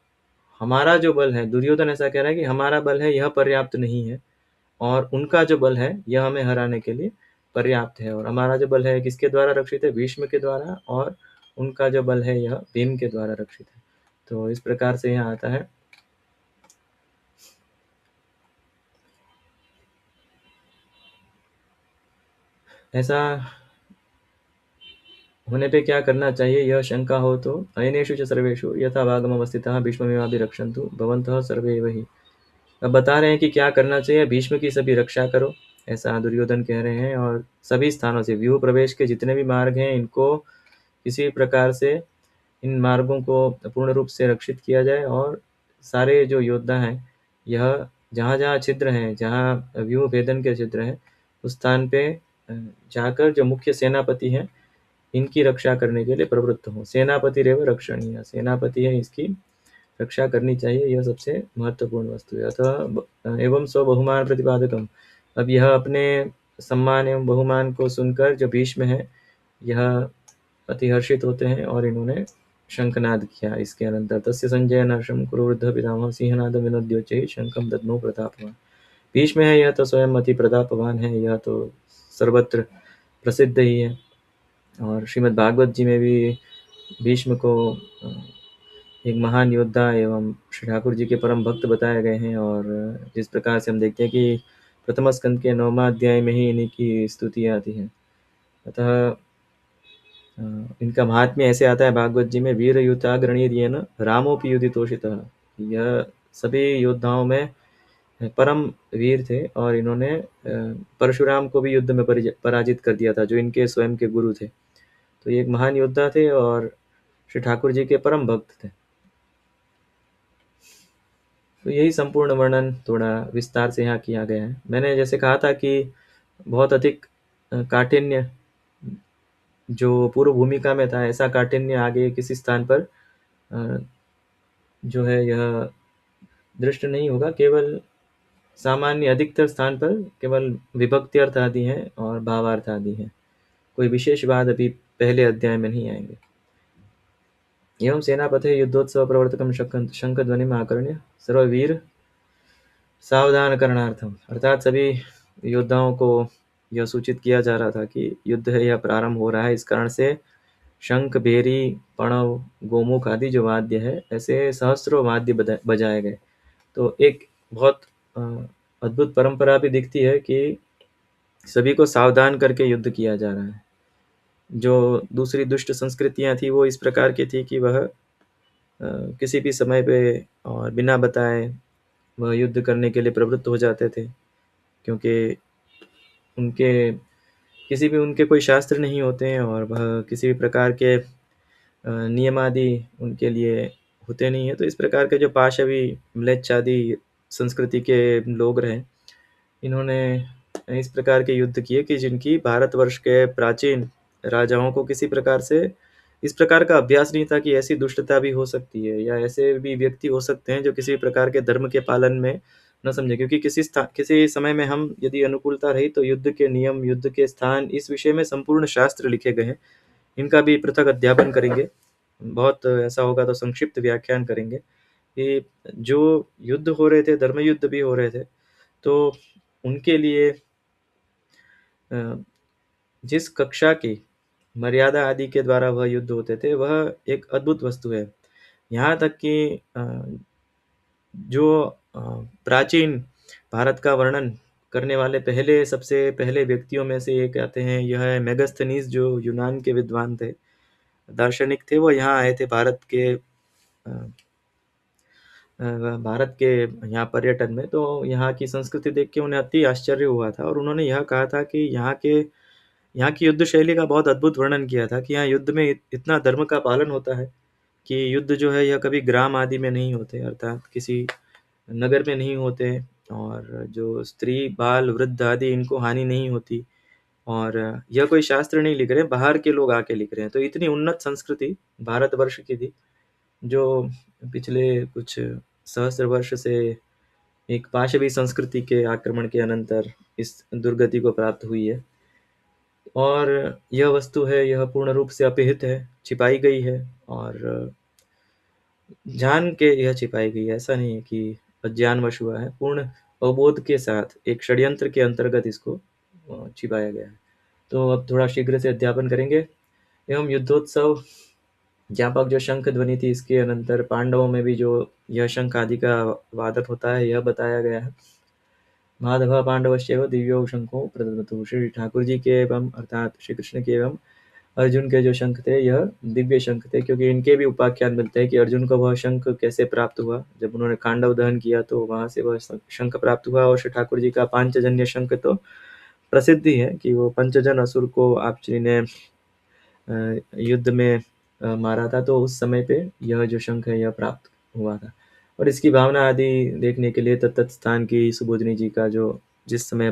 हमारा जो बल है, दुर्योधन ऐसा कह रहा है कि हमारा बल है यह पर्याप्त नहीं है, और उनका जो बल है यह हमें हराने के लिए पर्याप्त है। और हमारा जो बल है किसके द्वारा रक्षित है? भीष्म के द्वारा, और उनका जो बल है यह भीम के द्वारा रक्षित है। तो इस प्रकार से यहाँ आता है। ऐसा होने पे क्या करना चाहिए? यह शंका हो तो अयनेषु च सर्वेषु यथा भागमवस्थितः भीष्ममेवाभिरक्षन्तु भवन्तः सर्वे एव हि। अब बता रहे हैं कि क्या करना चाहिए। भीष्म की सभी रक्षा करो, ऐसा दुर्योधन कह रहे हैं, और सभी स्थानों से व्यूह प्रवेश के जितने भी मार्ग हैं इनको किसी प्रकार से इन मार्गों को पूर्ण रूप से रक्षित किया जाए, और सारे जो योद्धा हैं यह जहाँ जहाँ छिद्र हैं, जहाँ व्यूह भेदन के छिद्र हैं, उस स्थान पे जाकर जो मुख्य सेनापति हैं इनकी रक्षा करने के लिए प्रवृत्त हों। सेनापति रेव रक्षणीय, सेनापति है इसकी रक्षा करनी चाहिए, यह सबसे महत्वपूर्ण वस्तु है। अतः एवं स्व बहुमान प्रतिपादकम, अब यह अपने सम्मान एवं बहुमान को सुनकर जो भीष्म है यह अति हर्षित होते हैं, और इन्होंने शंखनाद किया। इसके अनंतर तस्य संजय नर्षम क्रुरुद्ध पितामह सिंहनाद विनोद्योच्चैः शंखम दद्मो प्रतापवान। भीष्म है यह तो स्वयं अति प्रतापवान है, यह तो सर्वत्र प्रसिद्ध ही है। और श्रीमद् भागवत जी में भी भीष्म को एक महान योद्धा एवं श्री ठाकुर जी के परम भक्त बताए गए हैं। और जिस प्रकार से हम देखते हैं कि प्रथम स्कंद के 9वां अध्याय में ही इन्हीं की स्तुतियाँ आती हैं। अतः इनका महात्म्य ऐसे आता है भागवत जी में, वीर युताग्रणीर्येन रामोपि युधितोषितः। यह सभी योद्धाओं में परम वीर थे, और इन्होंने परशुराम को भी युद्ध में पराजित कर दिया था, जो इनके स्वयं के गुरु थे। तो ये एक महान योद्धा थे और श्री ठाकुर जी के परम भक्त थे। तो यही संपूर्ण वर्णन थोड़ा विस्तार से यहाँ किया गया है। मैंने जैसे कहा था कि बहुत अधिक काठिन्य जो पूर्व भूमिका में था, ऐसा काठिन्य आगे किसी स्थान पर जो है यह दृष्ट नहीं होगा। केवल सामान्य अधिकतर स्थान पर केवल विभक्ति अर्थ आदि हैं और भावार्थ आदि हैं, कोई विशेष बात अभी पहले अध्याय में नहीं आएंगे। एवं सेनापते युद्धोत्सव प्रवर्तकम शंख ध्वनिम आकर्ण्य सर्ववीर सावधान करणार्थम, अर्थात सभी योद्धाओं को यह सूचित किया जा रहा था कि युद्ध है यह प्रारंभ हो रहा है। इस कारण से शंख, भेरी, पणव, गोमुख आदि जो वाद्य है, ऐसे सहस्त्रों वाद्य बजाए गए। तो एक बहुत अद्भुत परंपरा भी दिखती है कि सभी को सावधान करके युद्ध किया जा रहा है। जो दूसरी दुष्ट संस्कृतियां थी वो इस प्रकार की थी कि वह किसी भी समय पे और बिना बताए वह युद्ध करने के लिए प्रवृत्त हो जाते थे, क्योंकि उनके किसी भी उनके कोई शास्त्र नहीं होते हैं, और वह किसी भी प्रकार के नियम आदि उनके लिए होते नहीं है। तो इस प्रकार के जो पाशवी म्लेच्छ आदि संस्कृति के लोग रहे, इन्होंने इस प्रकार के युद्ध किए कि जिनकी भारतवर्ष के प्राचीन राजाओं को किसी प्रकार से इस प्रकार का अभ्यास नहीं था कि ऐसी दुष्टता भी हो सकती है, या ऐसे भी व्यक्ति हो सकते हैं जो किसी प्रकार के धर्म के पालन में न समझे। क्योंकि किसी समय में हम यदि अनुकूलता रही तो युद्ध के नियम, युद्ध के स्थान, इस विषय में संपूर्ण शास्त्र लिखे गए हैं। इनका भी पृथक अध्यापन करेंगे, बहुत ऐसा होगा तो संक्षिप्त व्याख्यान करेंगे कि जो युद्ध हो रहे थे, धर्म युद्ध भी हो रहे थे, तो उनके लिए जिस कक्षा की मर्यादा आदि के द्वारा वह युद्ध होते थे, वह एक अद्भुत वस्तु है। यहाँ तक कि जो प्राचीन भारत का वर्णन करने वाले सबसे पहले व्यक्तियों में से एक आते हैं, यह है मेगास्थनीज, जो यूनान के विद्वान थे, दार्शनिक थे। वो यहाँ आए थे भारत के यहाँ पर्यटन में। तो यहाँ की संस्कृति देख के उन्हें अति आश्चर्य हुआ था, और उन्होंने यह कहा था कि यहाँ की युद्ध शैली का बहुत अद्भुत वर्णन किया था कि यहाँ युद्ध में इतना धर्म का पालन होता है कि युद्ध जो है यह कभी ग्राम आदि में नहीं होते, अर्थात किसी नगर में नहीं होते, और जो स्त्री, बाल, वृद्ध आदि इनको हानि नहीं होती। और यह कोई शास्त्र नहीं लिख रहे, बाहर के लोग आके लिख रहे हैं। तो इतनी उन्नत संस्कृति भारतवर्ष की थी, जो पिछले कुछ सहस्त्र वर्ष से एक पाशवी संस्कृति के आक्रमण के अनंतर इस दुर्गति को प्राप्त हुई है। और यह वस्तु है, यह पूर्ण रूप से अपहृत है, छिपाई गई है, और जान के यह छिपाई गई है। ऐसा नहीं है कि अज्ञानवश हुआ है, पूर्ण अवबोध के साथ एक षड्यंत्र के अंतर्गत इसको छिपाया गया है। तो अब थोड़ा शीघ्र से अध्यापन करेंगे। एवं युद्धोत्सव ज्ञापक जो शंख ध्वनि थी, इसके अनंतर पांडवों में भी जो यह शंख आदि का वादक होता है, यह बताया गया है। माधव पांडवश्चैव दिव्यो शंखो प्रददतु। श्री ठाकुर जी के एवं अर्थात श्री कृष्ण के एवं अर्जुन के जो शंख थे, यह दिव्य शंख थे, क्योंकि इनके भी उपाख्यान मिलते हैं कि अर्जुन को वह शंख कैसे प्राप्त हुआ। जब उन्होंने खांडव दहन किया तो वहां से वह शंख प्राप्त हुआ। और श्री ठाकुर जी का पांचजन्य शंख तो प्रसिद्ध ही है कि वो पंचजन असुर को आप श्री ने युद्ध में मारा था, तो उस समय पे यह जो शंख है यह प्राप्त हुआ था। और इसकी भावना आदि देखने के लिए तत्त स्थान की सुबोधनी जी का जो जिस समय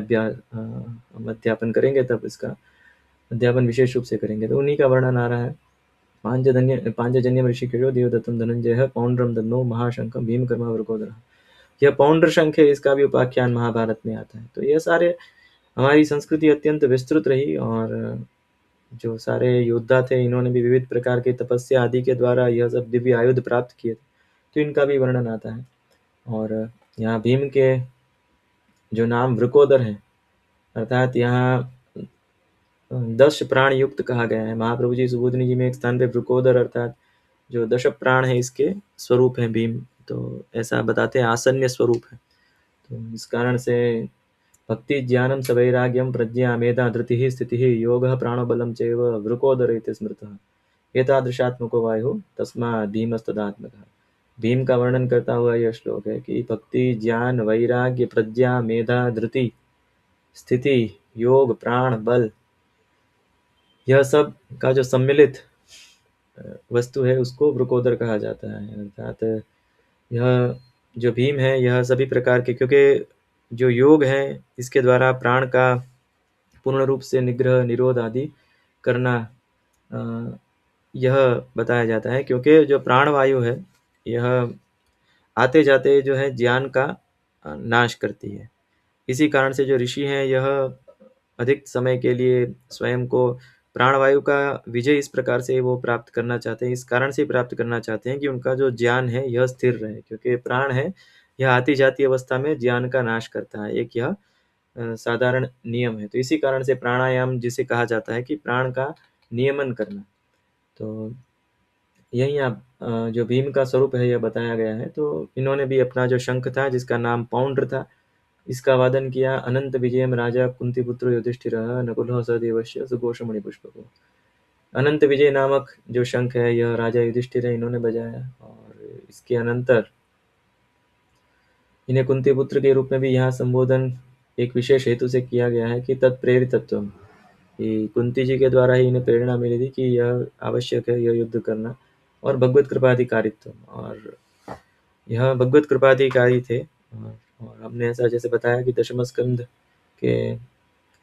हम अध्यापन करेंगे तब इसका अध्यापन विशेष रूप से करेंगे। तो उन्हीं का वर्णन आ रहा है। पांचजन्यम ऋषिकेशो देवदत्तम धनंजय पौंड्रम दन्नो महाशंखम भीमकर्मा वृकोदरः। यह पौंड्र शंख है, इसका भी उपाख्यान महाभारत में आता है। तो यह सारे हमारी संस्कृति अत्यंत विस्तृत रही, और जो सारे योद्धा थे इन्होंने भी विविध प्रकार की तपस्या आदि के द्वारा यह सब दिव्य आयुध प्राप्त किए थे, तो इनका भी वर्णन आता है। और यहाँ भीम के जो नाम वृकोदर है, अर्थात यहाँ 10 प्राण युक्त कहा गया है। महाप्रभु जी सुबोधनी जी में एक स्थान पे वृकोदर अर्थात जो 10 प्राण है इसके स्वरूप है भीम, तो ऐसा बताते हैं, आसन्य स्वरूप है। तो इस कारण से भक्ति ज्ञानम सवैराग्यम प्रज्ञा मेधा धृतिः स्थितिः योगः प्राणबलं चैव वृकोदर इति स्मृतः एतादृशात्मको वायुः तस्मात् भीमस्तदात्मकः। भीम का वर्णन करता हुआ यह श्लोक है कि भक्ति ज्ञान वैराग्य प्रज्ञा मेधा धृति स्थिति योग प्राण बल, यह सब का जो सम्मिलित वस्तु है उसको वृकोदर कहा जाता है। अर्थात यह जो भीम है यह सभी प्रकार के, क्योंकि जो योग है इसके द्वारा प्राण का पूर्ण रूप से निग्रह निरोध आदि करना यह बताया जाता है। क्योंकि जो प्राणवायु है यह आते जाते जो है ज्ञान का नाश करती है। इसी कारण से जो ऋषि हैं यह अधिक समय के लिए स्वयं को प्राणवायु का विजय इस प्रकार से वो प्राप्त करना चाहते हैं, इस कारण से प्राप्त करना चाहते हैं कि उनका जो ज्ञान है यह स्थिर रहे, क्योंकि प्राण है यह आती जाती अवस्था में ज्ञान का नाश करता है, एक यह साधारण नियम है। तो इसी कारण से प्राणायाम जिसे कहा जाता है कि प्राण का नियमन करना, तो यही आप जो भीम का स्वरूप है यह बताया गया है। तो इन्होंने भी अपना जो शंख था जिसका नाम पौंड्र था, इसका वादन किया। अनंत विजयम राजा कुंती पुत्र युधिष्ठिर नकुल सहदेवस्य सुघोषमणि पुष्पको। अनंत विजय नामक जो शंख है यह राजा युधिष्ठिर है, इन्होंने बजाया। और इसके अनंतर इन्हें कुंती पुत्र के रूप में भी यहाँ संबोधन एक विशेष हेतु से किया गया है कि तत्प्रेरितत्व, कि कुंती जी के द्वारा ही इन्हें प्रेरणा मिली थी कि यह आवश्यक है यह युद्ध करना, और भगवत कृपाधिकारित्व, और यह भगवत कृपाधिकारी थे। और हमने ऐसा जैसे बताया कि दशम स्कंद के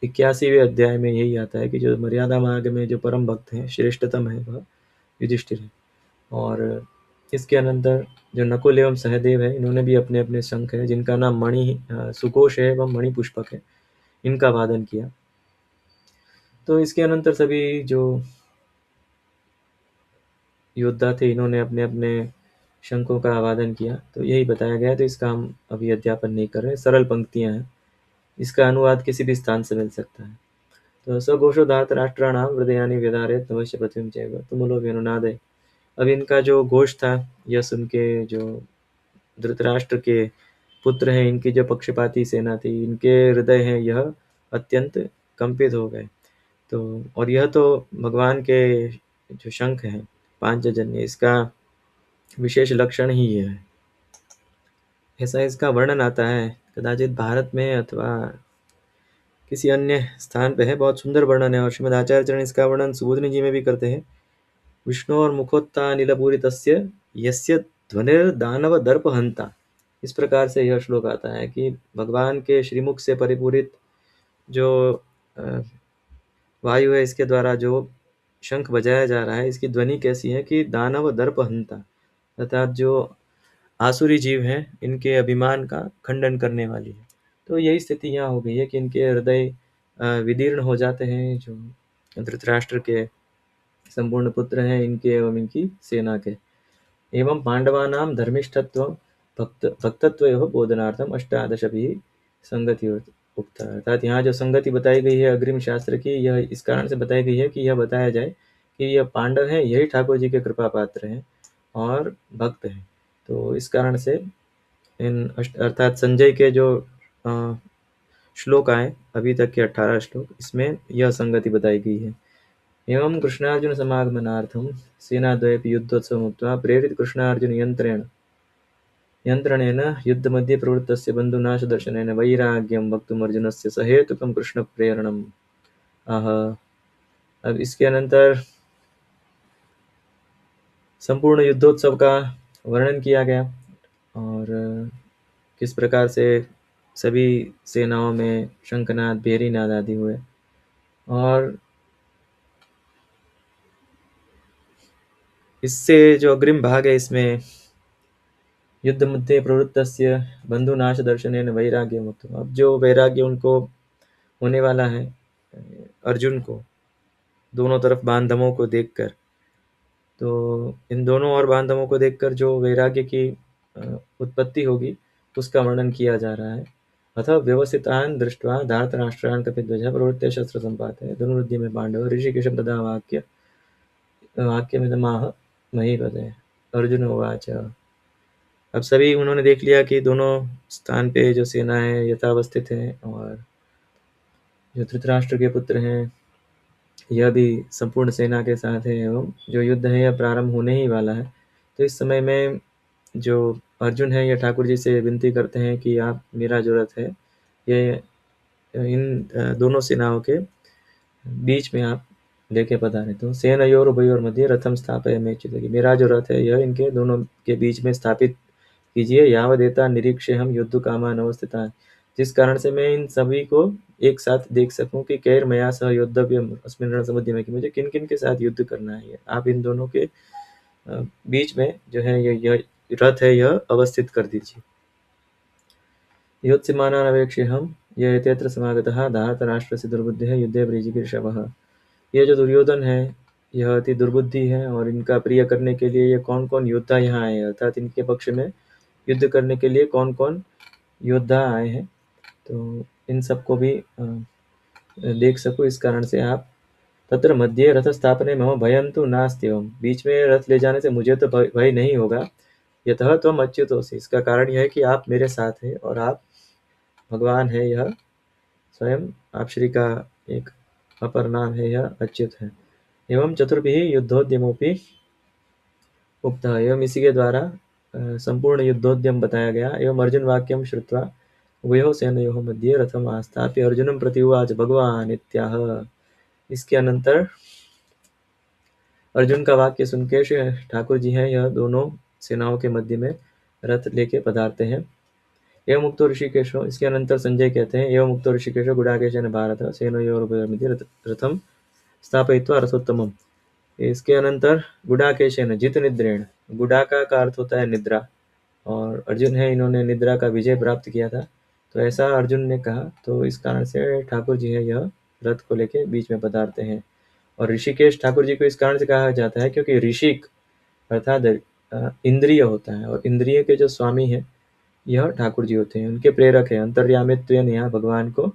81वें अध्याय में यही आता है कि जो मर्यादा मार्ग में जो परम भक्त हैं, श्रेष्ठतम है वह युधिष्ठिर है। और इसके अनंतर जो नकुल एवं सहदेव है इन्होंने भी अपने अपने शंख है जिनका नाम मणि सुकोश है एवं मणि पुष्पक है, इनका वादन किया। तो इसके अनंतर सभी जो योद्धा थे इन्होंने अपने अपने शंखों का वादन किया। तो यही बताया गया है, तो इसका हम अभी अध्यापन नहीं कर रहे, सरल पंक्तियां हैं, इसका अनुवाद किसी भी स्थान से मिल सकता है। तो सघोषो धार्तराष्ट्राणाम हृदयानि व्यधारयत् नवस्य पृथ्वीं चैव तुमुलो व्यनुनादय। अब इनका जो घोष था यह सुन के जो धृतराष्ट्र के पुत्र हैं, इनकी जो पक्षपाती सेना थी, इनके हृदय हैं यह अत्यंत कंपित हो गए। तो और यह तो भगवान के जो शंख हैं पांचजन्य, इसका विशेष लक्षण ही ये है। ऐसा इसका वर्णन आता है कदाचित भारत में अथवा किसी अन्य स्थान पे है, बहुत सुंदर वर्णन है। और श्रीमद आचार्य चरण इसका वर्णन सुबोधनी जी में भी करते हैं। विष्णु और मुखोत्ता नीलपूरितस्य यस्य ध्वनिर दानव दर्पहंता, इस प्रकार से यह श्लोक आता है कि भगवान के श्रीमुख से परिपूरित जो वायु है, इसके द्वारा जो शंख बजाया जा रहा है, इसकी ध्वनि कैसी है कि दानव दर्पहंता, अर्थात जो आसुरी जीव हैं, इनके अभिमान का खंडन करने वाली है। तो यही स्थिति यहाँ हो गई है कि इनके हृदय विदीर्ण हो जाते हैं, जो धृतराष्ट्र के संपूर्ण पुत्र हैं, इनके एवं इनकी सेना के। एवं पांडवानां धर्मिष्ठत्वं भक्तत्वयोः बोधनार्थम अष्टादशभिः संगति उक्ता। अर्थात यहाँ जो संगति बताई गई है अग्रिम शास्त्र की, यह इस कारण से बताई गई है कि यह बताया जाए कि यह पांडव हैं, यही ठाकुर जी के कृपा पात्र हैं और भक्त हैं। तो इस कारण से इन अर्थात संजय के जो श्लोक आए अभी तक के 18 श्लोक, इसमें यह संगति बताई गई है। एवं कृष्णार्जुन समागमनार्थं सेनाद्वयेऽपि युद्धोत्सवम् उक्त्वा प्रेरित कृष्णार्जुन यन्त्रणेन युद्धमध्ये प्रवृत्तस्य बन्धुनाशदर्शनेन वैराग्यं वक्तुम् अर्जुनस्य सहेतुकं कृष्णप्रेरणम् आह। अब इसके अनंतर संपूर्ण युद्धोत्सव का वर्णन किया गया और किस प्रकार से सभी सेनाओं में शंखनाद, भेरीनाद आदि हुए। और इससे जो अग्रिम भाग है, इसमें युद्ध मध्ये प्रवृत्तस्य बंधुनाश दर्शनेन वैराग्यम। अब जो वैराग्य उनको होने वाला है अर्जुन को, दोनों तरफ बांधवों को देखकर, तो इन दोनों और बांधवों को देखकर जो वैराग्य की उत्पत्ति होगी, उसका वर्णन किया जा रहा है। अथ व्यवस्थितान् दृष्ट्वा धार्तराष्ट्रान् कपिध्वजः प्रवृत्ते शस्त्र संपाते धनुरुद्यमे में पांडव ऋषिकेशं तदा वाक्यमिदमाह महीपते। अर्जुन उवाच। अब सभी उन्होंने देख लिया कि दोनों स्थान पे जो सेना है यथावस्थित है और जो धृतराष्ट्र के पुत्र हैं यह भी संपूर्ण सेना के साथ है एवं जो युद्ध है यह प्रारंभ होने ही वाला है। तो इस समय में जो अर्जुन है, यह ठाकुर जी से विनती करते हैं कि आप मेरा जो रथ है ये इन दोनों सेनाओं के बीच में आप लेके पधारें। तो सेनयोर उभयोर मध्ये रथम स्थापयामेच्युत, मेरा जो रथ है यह इनके दोनों के बीच में स्थापित कीजिए। यावदेता निरीक्ष्य हम युद्ध कामान अवस्थितान्, जिस कारण से मैं इन सभी को एक साथ देख सकूं कि कैर मया सह योद्धव्यम अस्मिन् रणसमुद्यमे में, कि मुझे किन किन के साथ युद्ध करना है। आप इन दोनों के बीच में जो है यह रथ है यह अवस्थित कर दीजिए। योत्स्यमानानवेक्ष्य हम यह यतेऽत्र समागतः धार्तराष्ट्रस्य दुर्बुद्धिः युद्धे वृजिगीर्षवः। यह जो दुर्योधन है यह अति दुर्बुद्धि है और इनका प्रिय करने के लिए ये कौन कौन योद्धा यहाँ आए, अर्थात इनके पक्ष में युद्ध करने के लिए कौन कौन योद्धा आए हैं, तो इन सबको भी देख सको। इस कारण से आप तत्र मध्ये रथ स्थापने मम भयं तु नास्त्येवं, बीच में रथ ले जाने से मुझे तो भय नहीं होगा। यतः त्वम् अच्युतोऽसि, इसका कारण यह है कि आप मेरे साथ हैं और आप भगवान है, यह स्वयं आप श्री का एक अपर नाम है, यह अच्युत है। एवं चतुर्भिः युद्धोद्यमोऽपि उक्तः, एवं इसी के द्वारा संपूर्ण युद्धोद्यम बताया गया। एवं अर्जुन वाक्यं श्रुत्वा उभयोः सेनयोः मध्ये रथम् आस्थाप्य अर्जुनं प्रति उवाच भगवान् इत्याह। इसके अनंतर अर्जुन का वाक्य सुनकर ठाकुर जी हैं यह दोनों सेनाओं के मध्य में रथ लेके पधारते हैं। एवं मुक्तो ऋषिकेशो, इसके अनंतर संजय कहते हैं एवं मुक्तो ऋषिकेशो गुडाकेशेन भारत सेनयोरुभयोर्मध्ये रथम स्थापयित्वा रथोत्तमम्। इसके अनंतर गुडाकेशेन जित निद्रेण, गुडाका का अर्थ होता है निद्रा, और अर्जुन है इन्होंने निद्रा का विजय प्राप्त किया था, तो ऐसा अर्जुन ने कहा। तो इस कारण से ठाकुर जी है यह रथ को लेके बीच में पधारते हैं। और ऋषिकेश ठाकुर जी को इस कारण से कहा जाता है क्योंकि ऋषिक अर्थात इंद्रिय होता है और इंद्रिय के जो स्वामी हैं यह ठाकुर जी होते हैं, उनके प्रेरक है। अंतर्यामित्वेन यहाँ भगवान को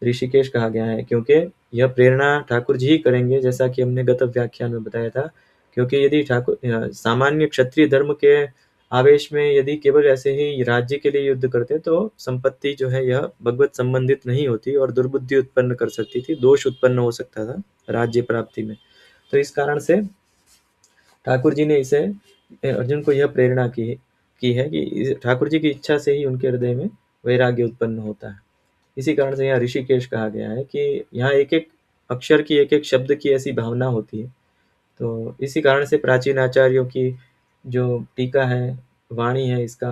ऋषिकेश कहा गया है क्योंकि यह प्रेरणा ठाकुर जी ही करेंगे, जैसा कि हमने गत व्याख्यान में बताया था। क्योंकि यदि ठाकुर सामान्य क्षत्रिय धर्म के आवेश में यदि केवल ऐसे ही राज्य के लिए युद्ध करते तो संपत्ति जो है यह भगवत संबंधित नहीं होती और दुर्बुद्धि उत्पन्न कर सकती थी, दोष उत्पन्न हो सकता था राज्य प्राप्ति में। तो इस कारण से ठाकुर जी ने इसे अर्जुन को यह प्रेरणा की है कि ठाकुर जी की इच्छा से ही उनके हृदय में वैराग्य उत्पन्न होता है। इसी कारण से यहाँ ऋषिकेश कहा गया है कि यहाँ एक एक अक्षर की, एक एक शब्द की ऐसी भावना होती है। तो इसी कारण से प्राचीन आचार्यों की जो टीका है, वाणी है, इसका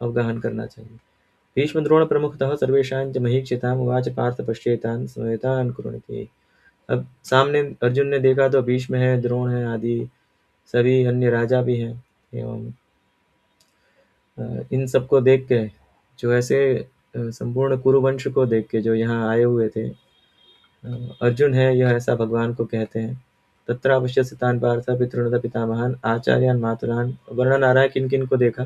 अवगाहन करना चाहिए। भीष्म द्रोण प्रमुखतः सर्वेषां च महीक्षिताम् उवाच पार्थ पश्येतान् समवेतान् कुरुनिति। अब सामने अर्जुन ने देखा तो भीष्म है, द्रोण है आदि सभी अन्य राजा भी हैं एवं इन सबको देख के जो ऐसे संपूर्ण कुरुवंश को देख के जो यहाँ आए हुए थे अर्जुन है यह ऐसा भगवान को कहते हैं। तत्रापश्यत् तान् पार्थ पितॄन् पितामहान् आचार्यान् मातुलान् वर्णन आ रहा है किन किन को देखा।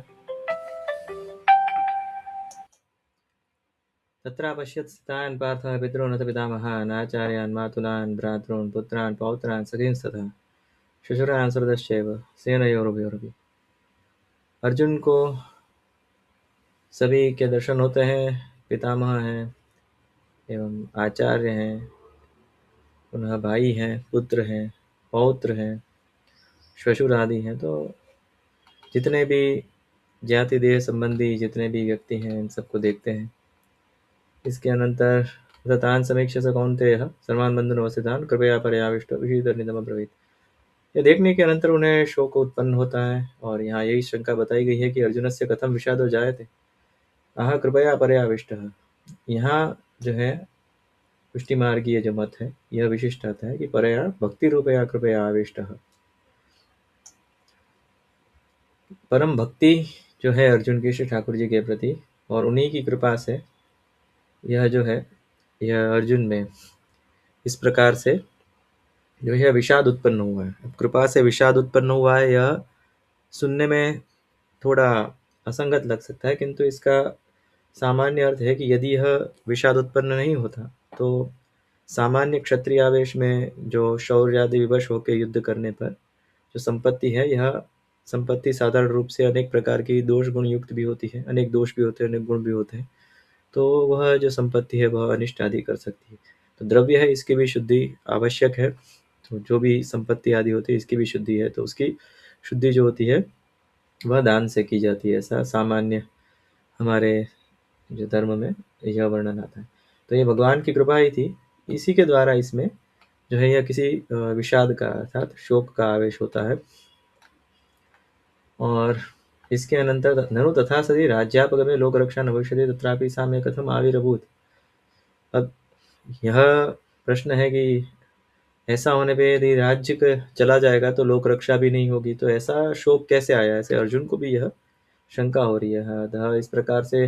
तत्रापश्यत् तान् पार्थ पितॄन् पितामहान् आचार्यान् मातुलान् भ्रातॄन् पुत्रान् पौत्रान् सखींस्तथा श्वशुरान् सुहृदश्चैव सेनयोरुभयोरपि। अर्जुन को सभी के दर्शन होते हैं, पितामह हैं एवं आचार्य हैं, पुनः भाई हैं, पुत्र हैं, पौत्र हैं, श्वशुर आदि हैं। तो जितने भी जाति देह संबंधी जितने भी व्यक्ति हैं इन सबको देखते हैं। इसके अनंतर तान् समीक्ष्य स कौन्तेयः सर्वान् बन्धुनवस्थितान् कृपया पर्याविष्टो विषीदन्निदमब्रवीत्। ये देखने के अनंतर उन्हें शोक उत्पन्न होता है और यहाँ यही शंका बताई गई है कि अर्जुनस्य कथम विषादो जायते आह कृपया पर्याविष्टः। यहाँ जो है पुष्टि मार्गीय जो मत है यह विशिष्ट आता है कि परया भक्ति रूपया कृपया आविष्टः। परम भक्ति जो है अर्जुन की श्री ठाकुर जी के प्रति और उन्हीं की कृपा से यह जो है यह अर्जुन में इस प्रकार से जो है विषाद उत्पन्न हुआ है। अब कृपा से विषाद उत्पन्न हुआ है यह सुनने में थोड़ा असंगत लग सकता है, किंतु इसका सामान्य अर्थ है कि यदि यह विषाद उत्पन्न नहीं होता तो सामान्य क्षत्रिय आवेश में जो शौर्य आदि विवश होकर युद्ध करने पर जो संपत्ति है यह संपत्ति साधारण रूप से अनेक प्रकार की दोष गुण युक्त भी होती है, अनेक दोष भी होते हैं, अनेक गुण भी होते हैं। तो वह जो संपत्ति है वह अनिष्ट आदि कर सकती है। तो द्रव्य है इसकी भी शुद्धि आवश्यक है। तो जो भी संपत्ति आदि होती है इसकी भी शुद्धि है, तो उसकी शुद्धि जो होती है वह दान से की जाती है, ऐसा सामान्य हमारे जो धर्म में यह वर्णन आता है। तो ये भगवान की कृपा ही थी, इसी के द्वारा इसमें जो है यह किसी विषाद का अर्थात शोक का आवेश होता है। और इसके अनंतर ननु तथा सति राज्यापगमे लोक रक्षा न भविष्यति तत्रापि सा मे कथम आविर्भूत। अब यह प्रश्न है कि ऐसा होने पे यदि राज्य चला जाएगा तो लोक रक्षा भी नहीं होगी, तो ऐसा शोक कैसे आया, ऐसे अर्जुन को भी यह शंका हो रही है। अतः इस प्रकार से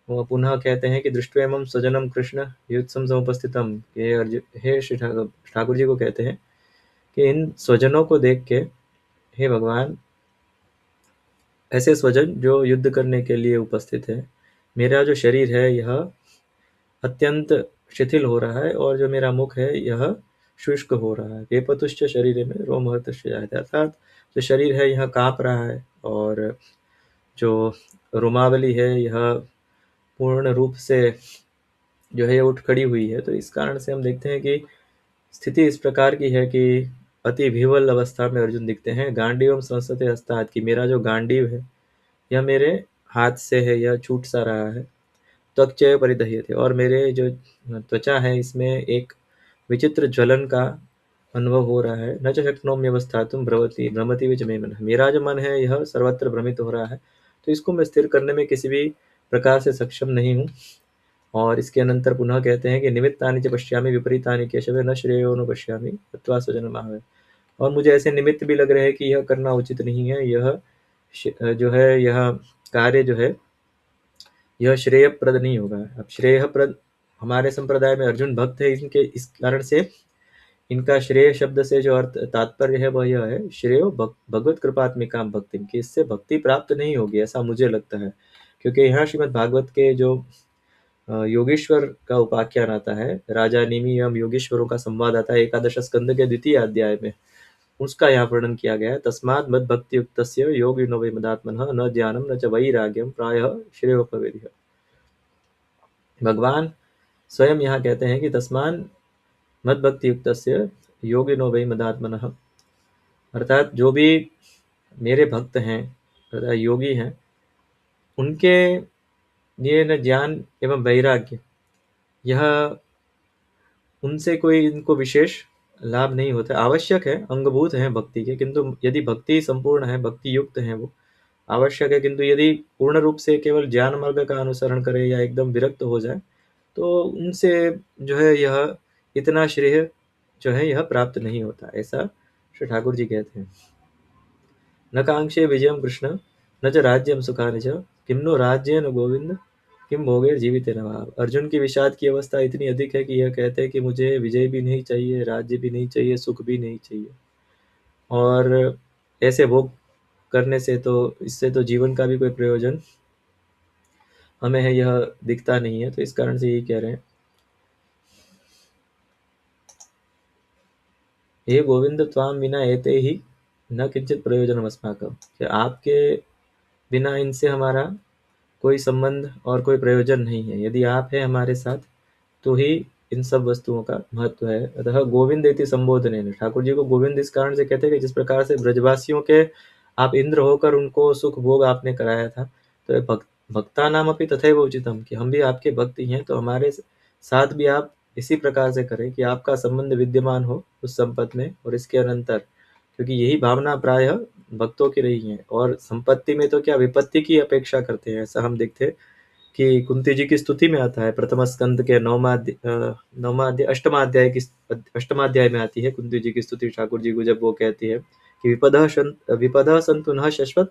वो पुनः कहते हैं कि दृष्ट्वेमं स्वजनम कृष्ण युत्सम समुपस्थितम, हे अर्जुन हे श्री ठाकुर जी को कहते हैं कि इन स्वजनों को देख के हे भगवान ऐसे स्वजन जो युद्ध करने के लिए उपस्थित है, मेरा जो शरीर है यह अत्यंत शिथिल हो रहा है और जो मेरा मुख है यह शुष्क हो रहा है। वेपतुश्च शरीर में रोमहर्षश्च जायते, अर्थात जो शरीर है यह कांप रहा है और जो रोमावली है यह पूर्ण रूप से जो है उठ खड़ी हुई है। तो इस कारण से हम देखते हैं कि स्थिति इस प्रकार की है कि अति विह्वल अवस्था में अर्जुन दिखते हैं। गांडीवम संसते हस्तात्, कि मेरा जो गांडीव है यह मेरे हाथ से है, यह छूट सा रहा है। त्वक्चैव परिदह्यते, और मेरे जो त्वचा है इसमें एक विचित्र ज्वलन का अनुभव हो रहा है। न च शक्नोम्यवस्थातुं भ्रमति विच मे मनः, मेरा जो मन है यह सर्वत्र भ्रमित हो रहा है, तो इसको मैं स्थिर करने में किसी भी प्रकार से सक्षम नहीं हूँ। और इसके अनंतर पुनः कहते हैं कि निमित्तानि च पश्यामि विपरीतानि केशवे न श्रेयो न पश्यामि हत्वा स्वजनमाहवे, और मुझे ऐसे निमित्त भी लग रहे हैं कि यह करना उचित नहीं है, यह जो है यह कार्य जो है यह श्रेयप्रद नहीं होगा। अब श्रेयप्रद हमारे संप्रदाय में अर्जुन भक्त है, इनके इस कारण से इनका श्रेय शब्द से जो अर्थ तात्पर्य है वह यह है श्रेयो भगवत कृपात्मिका भक्ति, कि इससे भक्ति प्राप्त नहीं होगी, ऐसा मुझे लगता है। क्योंकि यहाँ श्रीमद् भागवत के जो योगेश्वर का उपाख्यान आता है, राजा निमि एवं योगेश्वरों का संवाद आता है एकादश स्कंद के द्वितीय अध्याय में, उसका यहाँ वर्णन किया गया है। तस्मात् मद भक्ति युक्तस्य योगिनो वै मदात्मनः न ज्ञानम न च वैराग्यम प्रायः श्रेयोपवेदिः। भगवान स्वयं यहाँ कहते हैं कि तस्मान् मद भक्ति युक्तस्य योगिनो वै मदात्मनः, अर्थात जो भी मेरे भक्त हैं अर्थात योगी हैं उनके लिए न ज्ञान एवं वैराग्य यह उनसे कोई इनको विशेष लाभ नहीं होता। आवश्यक है, अंगभूत है भक्ति के, किंतु यदि भक्ति संपूर्ण है, भक्ति युक्त है, वो आवश्यक है। किंतु यदि पूर्ण रूप से केवल ज्ञान मार्ग का अनुसरण करे या एकदम विरक्त हो जाए तो उनसे जो है यह इतना श्रेय जो है यह प्राप्त नहीं होता, ऐसा श्री ठाकुर जी कहते हैं। न कांक्षे विजयम कृष्ण न च राज्यम सुखानि च किम नो राज्येन गोविंद किम भोगैर जीवितेन भाव। अर्जुन की विषाद की अवस्था इतनी अधिक है कि यह कहते हैं कि मुझे विजय भी नहीं चाहिए, राज्य भी नहीं चाहिए, सुख भी नहीं चाहिए, और ऐसे भोग करने से तो, इससे तो जीवन का भी कोई प्रयोजन हमें है यह दिखता नहीं है। तो इस कारण से यही कह रहे हैं, हे गोविंद त्वाम विना एते ही न किंचित प्रयोजनम अस्माकम, कि आपके बिना इनसे हमारा कोई संबंध और कोई प्रयोजन नहीं है। यदि आप हैं हमारे साथ तो ही इन सब वस्तुओं का महत्व है। अतः गोविंद इति संबोधन है, ठाकुर जी को गोविंद इस कारण से कहते हैं कि जिस प्रकार से ब्रजवासियों के आप इंद्र होकर उनको सुख भोग आपने कराया था, तो भक्ता नाम अपनी तथैव उचितम, कि हम भी आपके भक्त ही हैं, तो हमारे साथ भी आप इसी प्रकार से करें कि आपका संबंध विद्यमान हो उस संपत्ति में और इसके अनंतर, क्योंकि यही भावना प्रायः भक्तों की रही है। और संपत्ति में तो क्या, विपत्ति की अपेक्षा करते हैं। ऐसा हम देखते हैं कि कुंती जी की स्तुति में आता है, प्रथम स्कंद के अष्टमाध्याय में आती है कुंती जी की स्तुति ठाकुर जी को, जब वो कहती है कि विपदः सन्तु नः शश्वत्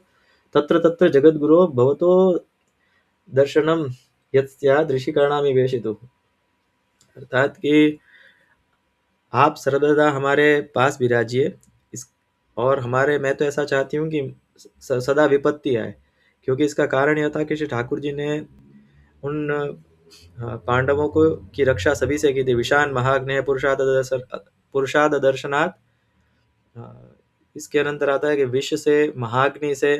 तत्र तत्र जगद्गुरो भवतो दर्शनम यत् ऋषिकर्णामि वेशितुः। अर्थात कि आप सर्वदा हमारे पास विराजिए, इस और हमारे, मैं तो ऐसा चाहती हूँ कि सदा विपत्ति आए, क्योंकि इसका कारण यह था कि श्री ठाकुर जी ने उन पांडवों को की रक्षा सभी से की थी। विशान महाग्नेय पुरुषाद दर्शनात्, इसके अनंतर आता है कि विश्व से, महाग्नि से,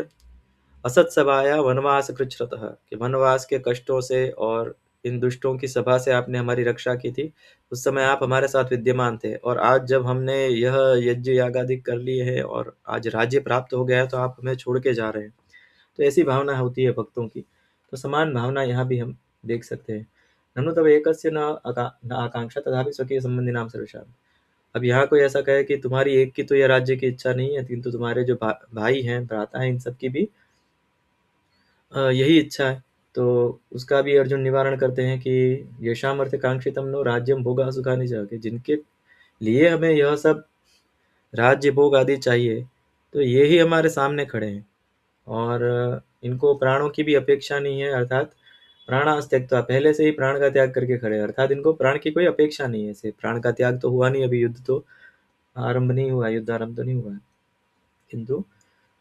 असत सभाया वनवास कृच्छ्रतः, कि वनवास के कष्टों से और इन दुष्टों की सभा से आपने हमारी रक्षा की थी। उस समय आप हमारे साथ विद्यमान थे, और आज जब हमने यह यज्ञ यागादि कर लिए है और आज राज्य प्राप्त हो गया है, तो आप हमें छोड़ के जा रहे हैं। तो ऐसी भावना होती है भक्तों की। तो समान भावना यहाँ भी हम देख सकते हैं। ननु तब एकस्य न आकांक्षा तथापि स्वकीय संबंधी नाम सर्वेषां। अब यहाँ कोई ऐसा कहे कि तुम्हारी एक की तो यह राज्य की इच्छा नहीं है, किंतु तुम्हारे जो भाई हैं, भ्राता हैं, इन सब की भी यही इच्छा है, तो उसका भी अर्जुन निवारण करते हैं कि येषाम् अर्थकांक्षितम नो राज्यम भोगा सुखानि च, कि जिनके लिए हमें यह सब राज्य भोग आदि चाहिए, तो ये ही हमारे सामने खड़े हैं, और इनको प्राणों की भी अपेक्षा नहीं है। अर्थात प्राणास त्यक्त्वा, पहले से ही प्राण का त्याग करके खड़े हैं, अर्थात इनको प्राण की कोई अपेक्षा नहीं है। ऐसे प्राण का त्याग तो हुआ नहीं, अभी युद्ध तो आरंभ नहीं हुआ, युद्ध आरंभ तो नहीं हुआ है, किंतु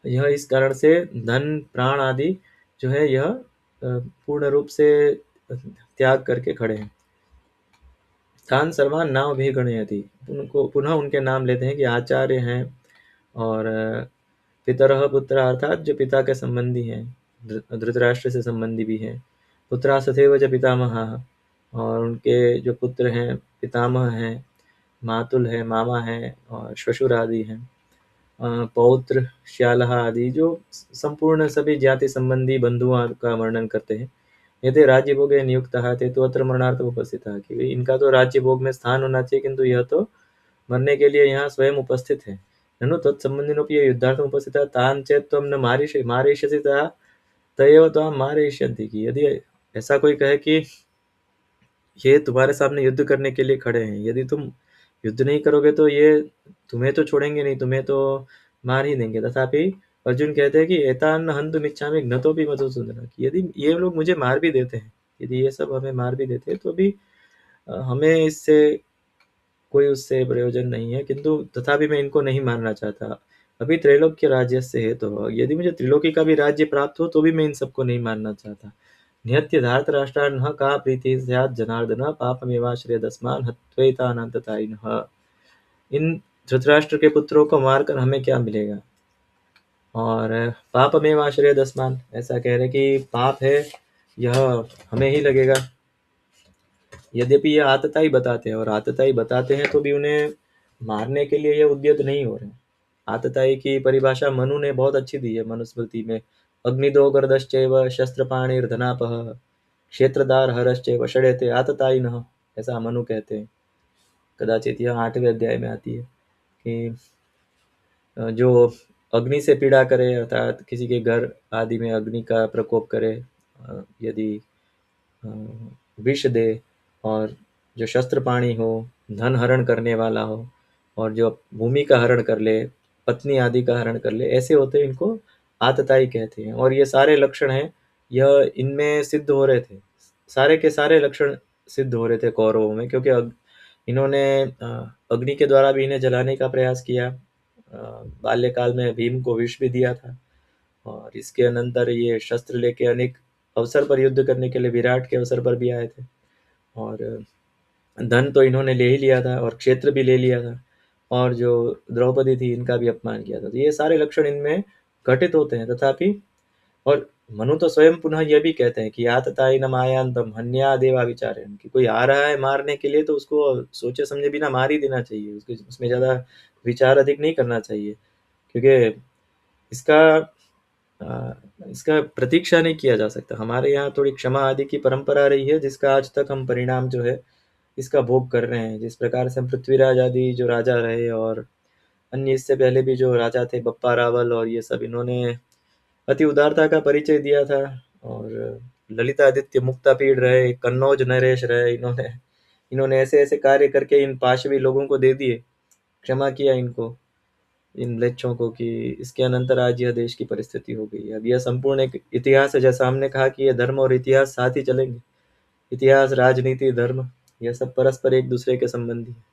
यह इस कारण से धन प्राण आदि जो है यह पूर्ण रूप से त्याग करके खड़े हैं। तान सर्वान नाम भी गणयति, उनको पुनः उनके नाम लेते हैं कि आचार्य हैं, और पितरः पुत्र, अर्थात जो पिता के संबंधी हैं, धृतराष्ट्र से संबंधी भी हैं। पुत्रा सथैव च पितामहः, और उनके जो पुत्र हैं पितामह हैं, मातुल है, मामा है, और श्वशुर आदि हैं, पौत्र, श्यालः आदि, जो संपूर्ण सभी जाति संबंधी बंधुओं का वर्णन करते हैं। यदि राज्य भोगे नियुक्तः ते तो अत्र मरणार्थम उपस्थितः, कि इनका तो राज्य भोग में स्थान होना चाहिए, किंतु यह तो मरने के लिए यहाँ स्वयं उपस्थित है। ननु तत्संबंधिनोपि ये युद्धार्थम उपस्थितः तान् चेत् त्वं न मारयिष्यसि तयेव त्वां मारयिष्यन्ति, कि यदि ऐसा कोई कहे कि ये तुम्हारे सामने युद्ध करने के लिए खड़े हैं, यदि तुम युद्ध नहीं करोगे तो ये तुम्हें तो छोड़ेंगे नहीं, तुम्हें तो मार ही देंगे। तथापि अर्जुन कहते हैं कि एतान् हन्तुमिच्छामि घ्नतोपि मधुसूदन, कि यदि ये लोग मुझे मार भी देते हैं, यदि ये सब हमें मार भी देते हैं, तो भी हमें इससे कोई उससे प्रयोजन नहीं है, किंतु तथापि मैं इनको नहीं मारना चाहता। अभी त्रैलोक्य राज्यस्य हेतुः, यदि मुझे त्रिलोकी का भी राज्य प्राप्त हो तो भी मैं इन सबको नहीं मारना चाहता। निहत्य धार्तराष्ट्रान् का प्रीतिः स्यात् जनार्दन पापमेवाश्रयेदस्मान् हत्वैतानन्ततायिनः। इन धृतराष्ट्र के पुत्रों को मारकर हमें क्या मिलेगा, और पापमेवाश्रयेदस्मान्, ऐसा कह रहे कि पाप है यह हमें ही लगेगा। यद्यपि ये आतताई बताते हैं, और आतताई बताते हैं तो भी उन्हें मारने के लिए ये उद्यत नहीं हो रहे हैं। आतताई की परिभाषा मनु ने बहुत अच्छी दी है मनुस्मृति में। अग्निदो गर्दश्चैव शस्त्रपाणिर्धनापः क्षेत्रदार हरश्चैव षडेते आततायिनः, ऐसा मनु कहते हैं। कदाचित यह 8वें अध्याय में आती है कि जो अग्नि से पीड़ा करे, अर्थात किसी के घर आदि में अग्नि का प्रकोप करे, यदि विष दे, और जो शस्त्र पाणी हो, धन हरण करने वाला हो, और जो भूमि का हरण कर ले, पत्नी आदि का हरण कर ले, ऐसे होते हैं, इनको आतताई कहते हैं। और ये सारे लक्षण हैं, यह इनमें सिद्ध हो रहे थे, सारे के सारे लक्षण सिद्ध हो रहे थे कौरवों में, क्योंकि इन्होंने अग्नि के द्वारा भी इन्हें जलाने का प्रयास किया। बाल्यकाल में भीम को विष भी दिया था, और इसके अनंतर ये शस्त्र लेके अनेक अवसर पर युद्ध करने के लिए विराट के अवसर पर भी आए थे, और धन तो इन्होंने ले ही लिया था और क्षेत्र भी ले लिया था, और जो द्रौपदी थी इनका भी अपमान किया था। तो ये सारे लक्षण इनमें घटित होते हैं, तथापि और मनु तो स्वयं पुनः ये भी कहते हैं कि आतताई न मायांतम हन्या देवा विचारेण, कि कोई आ रहा है मारने के लिए तो उसको सोचे समझे बिना मार ही देना चाहिए, उसके उसमें ज़्यादा विचार अधिक नहीं करना चाहिए, क्योंकि इसका इसका प्रतीक्षा नहीं किया जा सकता। हमारे यहाँ थोड़ी क्षमा आदि की परंपरा रही है, जिसका आज तक हम परिणाम जो है इसका भोग कर रहे हैं। जिस प्रकार से हम पृथ्वीराज आदि जो राजा रहे, और अन्य इससे पहले भी जो राजा थे, बप्पा रावल और ये सब, इन्होंने अति उदारता का परिचय दिया था। और ललितादित्य मुक्तापीड़ रहे, कन्नौज नरेश रहे, इन्होंने इन्होंने ऐसे ऐसे कार्य करके इन पाशवी लोगों को दे दिए, क्षमा किया इनको, इन म्लेच्छों को, कि इसके अनंतर आज यह देश की परिस्थिति हो गई है। अब यह संपूर्ण एक इतिहास है, जैसा हमने कहा कि यह धर्म और इतिहास साथ ही चलेंगे। इतिहास, राजनीति, धर्म, यह सब परस्पर एक दूसरे के संबंधी है।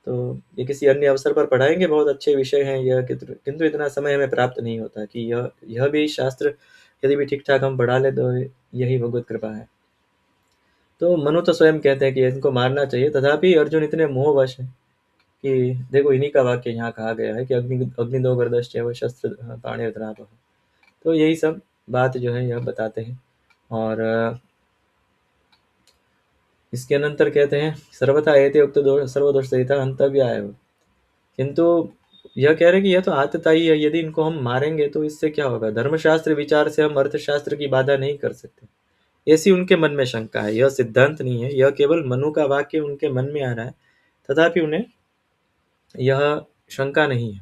तो ये किसी अन्य अवसर पर पढ़ाएंगे, बहुत अच्छे विषय हैं यह, किंतु इतना समय हमें प्राप्त नहीं होता कि यह भी शास्त्र यदि भी ठीक ठाक हम पढ़ा ले तो यही भगवत कृपा है। तो मनु तो स्वयं कहते हैं कि इनको मारना चाहिए, तथापि अर्जुन इतने मोहवश है कि देखो, इन्हीं का वाक्य यहाँ कहा गया है कि अग्निदो गर्दश्च एव शस्त्र पाणिर्द्रावः। तो यही सब बात जो है यह बताते हैं। और इसके अनंतर कहते हैं सर्वथा एते उक्त सर्वदोष सहिता हंतव्य आय। किंतु यह कह रहे हैं कि यह तो आतताई है, यदि इनको हम मारेंगे तो इससे क्या होगा? धर्मशास्त्र विचार से हम अर्थशास्त्र की बाधा नहीं कर सकते, ऐसी उनके मन में शंका है। यह सिद्धांत नहीं है, यह केवल मनु का वाक्य उनके मन में आ रहा है, तथापि उन्हें यह शंका नहीं है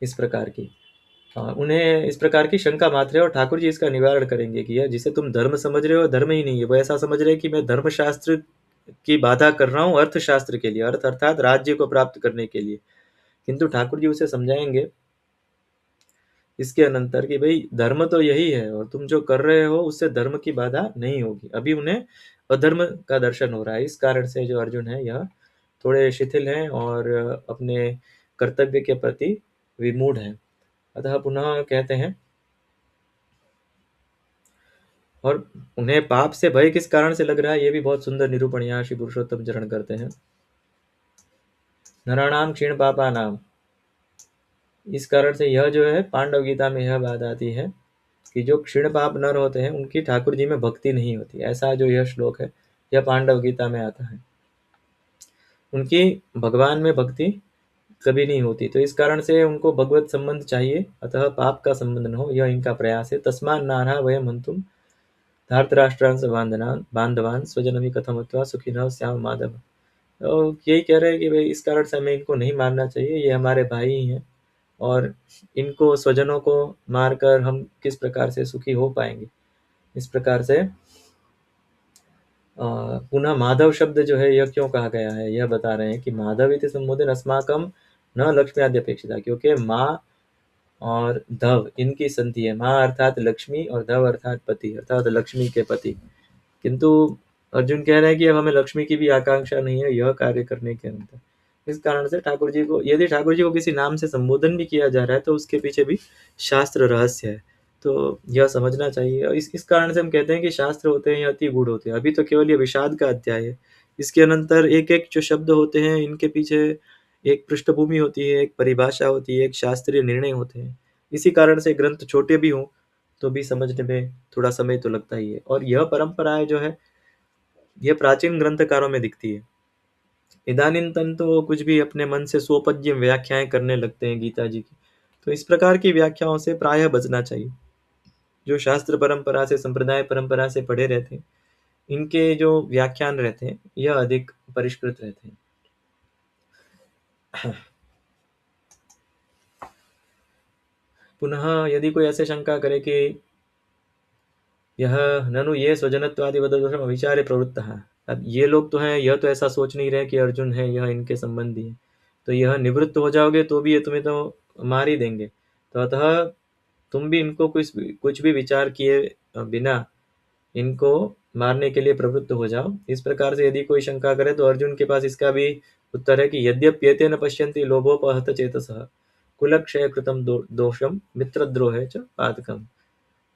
इस प्रकार की। उन्हें इस प्रकार की शंका मात्र है, और ठाकुर जी इसका निवारण करेंगे कि यह जिसे तुम धर्म समझ रहे हो धर्म ही नहीं है। वो ऐसा समझ रहे हैं कि मैं धर्मशास्त्र की बाधा कर रहा हूँ अर्थशास्त्र के लिए, अर्थ अर्थात राज्य को प्राप्त करने के लिए। किंतु ठाकुर जी उसे समझाएंगे इसके अनंतर कि भाई धर्म तो यही है, और तुम जो कर रहे हो उससे धर्म की बाधा नहीं होगी। अभी उन्हें अधर्म का दर्शन हो रहा है, इस कारण से जो अर्जुन है यह थोड़े शिथिल हैं और अपने कर्तव्य के प्रति विमूढ़ हैं। अतः पुनः कहते हैं, और उन्हें पाप से भय किस कारण से लग रहा है, ये भी बहुत सुंदर निरूपण यहाँ श्री पुरुषोत्तम चरण करते हैं। नराणाम क्षीण पापा नाम, इस कारण से यह जो है पांडव गीता में यह बात आती है कि जो क्षीण पाप नर होते हैं उनकी ठाकुर जी में भक्ति नहीं होती। ऐसा जो यह श्लोक है यह पांडव गीता में आता है, उनकी भगवान में भक्ति कभी नहीं होती। तो इस कारण से उनको भगवत संबंध चाहिए, अतः पाप का संबंध न हो, यह इनका प्रयास है। तस्मान् नारः वयम् हन्तुं धार्तराष्ट्रांस बांधवान स्वजनमी कथम अत्वा सुखिनः स्याम माधव। तो यही कह रहे हैं कि भाई इस कारण से हमें इनको नहीं मारना चाहिए, ये हमारे भाई ही हैं, और इनको स्वजनों को मारकर हम किस प्रकार से सुखी हो पाएंगे। इस प्रकार से पुनः माधव शब्द जो है यह क्यों कहा गया है, यह बता रहे हैं कि माधव इति संबोधन अस्माकं न लक्ष्मी आदि अपेक्षिता, क्योंकि माँ और धव इनकी संधि है। माँ अर्थात लक्ष्मी और धव अर्थात पति, अर्थात लक्ष्मी के पति। किंतु अर्जुन कह रहे हैं कि अब हमें लक्ष्मी की भी आकांक्षा नहीं है यह कार्य करने के अंदर। इस कारण से ठाकुर जी को, यदि ठाकुर जी को किसी नाम से संबोधन भी किया जा रहा है तो उसके पीछे भी शास्त्र रहस्य है, तो यह समझना चाहिए। और इस कारण से हम कहते हैं कि शास्त्र होते हैं ये अति गूढ़ होते हैं। अभी तो केवल ये विषाद का अध्याय है, इसके अनंतर एक एक जो शब्द होते हैं इनके पीछे एक पृष्ठभूमि होती है, एक परिभाषा होती है, एक शास्त्रीय निर्णय होते हैं। इसी कारण से ग्रंथ छोटे भी हों तो भी समझने में थोड़ा समय तो लगता ही है। और यह परंपराएं जो है यह प्राचीन ग्रंथकारों में दिखती है। इदानीन्तन तो कुछ भी अपने मन से स्वपद्य व्याख्याएं करने लगते हैं गीता जी की, तो इस प्रकार की व्याख्याओं से प्रायः बचना चाहिए। जो शास्त्र परंपरा से, संप्रदाय परंपरा से पढ़े रहते हैं, इनके जो व्याख्यान रहते हैं यह अधिक परिष्कृत रहते हैं। पुनः यदि कोई ऐसे शंका करे कि यह ननु ये स्वजनत्वादि वदोषम अविचार्य प्रवृत्तः, अब ये लोग तो हैं, यह तो ऐसा सोच नहीं रहे कि अर्जुन है यह इनके संबंधी है, तो यह निवृत्त हो जाओगे तो भी ये तुम्हें तो मार ही देंगे। तो अतः तुम भी इनको कुछ भी विचार किए बिना इनको मारने के लिए प्रवृत्त हो जाओ। इस प्रकार से यदि कोई शंका करे तो अर्जुन के पास इसका भी उत्तर है कि यद्यप्येते न पश्यन्ति लोभोपहत चेतसः कुलक्षय कृतम दोषम मित्रद्रोहे च पातकम।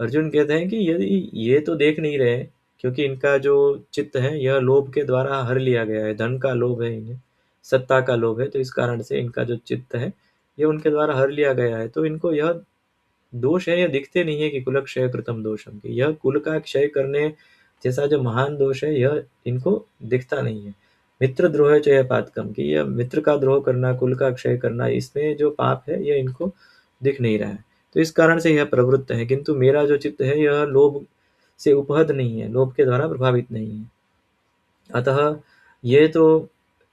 अर्जुन कहते हैं कि यदि ये तो देख नहीं रहे, क्योंकि इनका जो चित्त है यह लोभ के द्वारा हर लिया गया है, धन का लोभ है इन्हें, सत्ता का लोभ है, तो इस कारण से इनका जो चित्त है ये उनके द्वारा हर लिया गया है। तो इनको यह दोष है, यह दिखते नहीं है कि कुलक्षय कृतम दोषम, कि यह कुल का क्षय करने जैसा जो महान दोष है यह इनको दिखता नहीं है। मित्र द्रोह चय पातकम, कि यह मित्र का द्रोह करना, कुल का क्षय करना, इसमें जो पाप है यह इनको दिख नहीं रहा है। तो इस कारण से यह प्रवृत्त है, किंतु मेरा जो चित्त है यह लोभ से उपहत नहीं है, लोभ के द्वारा प्रभावित नहीं है। अतः ये तो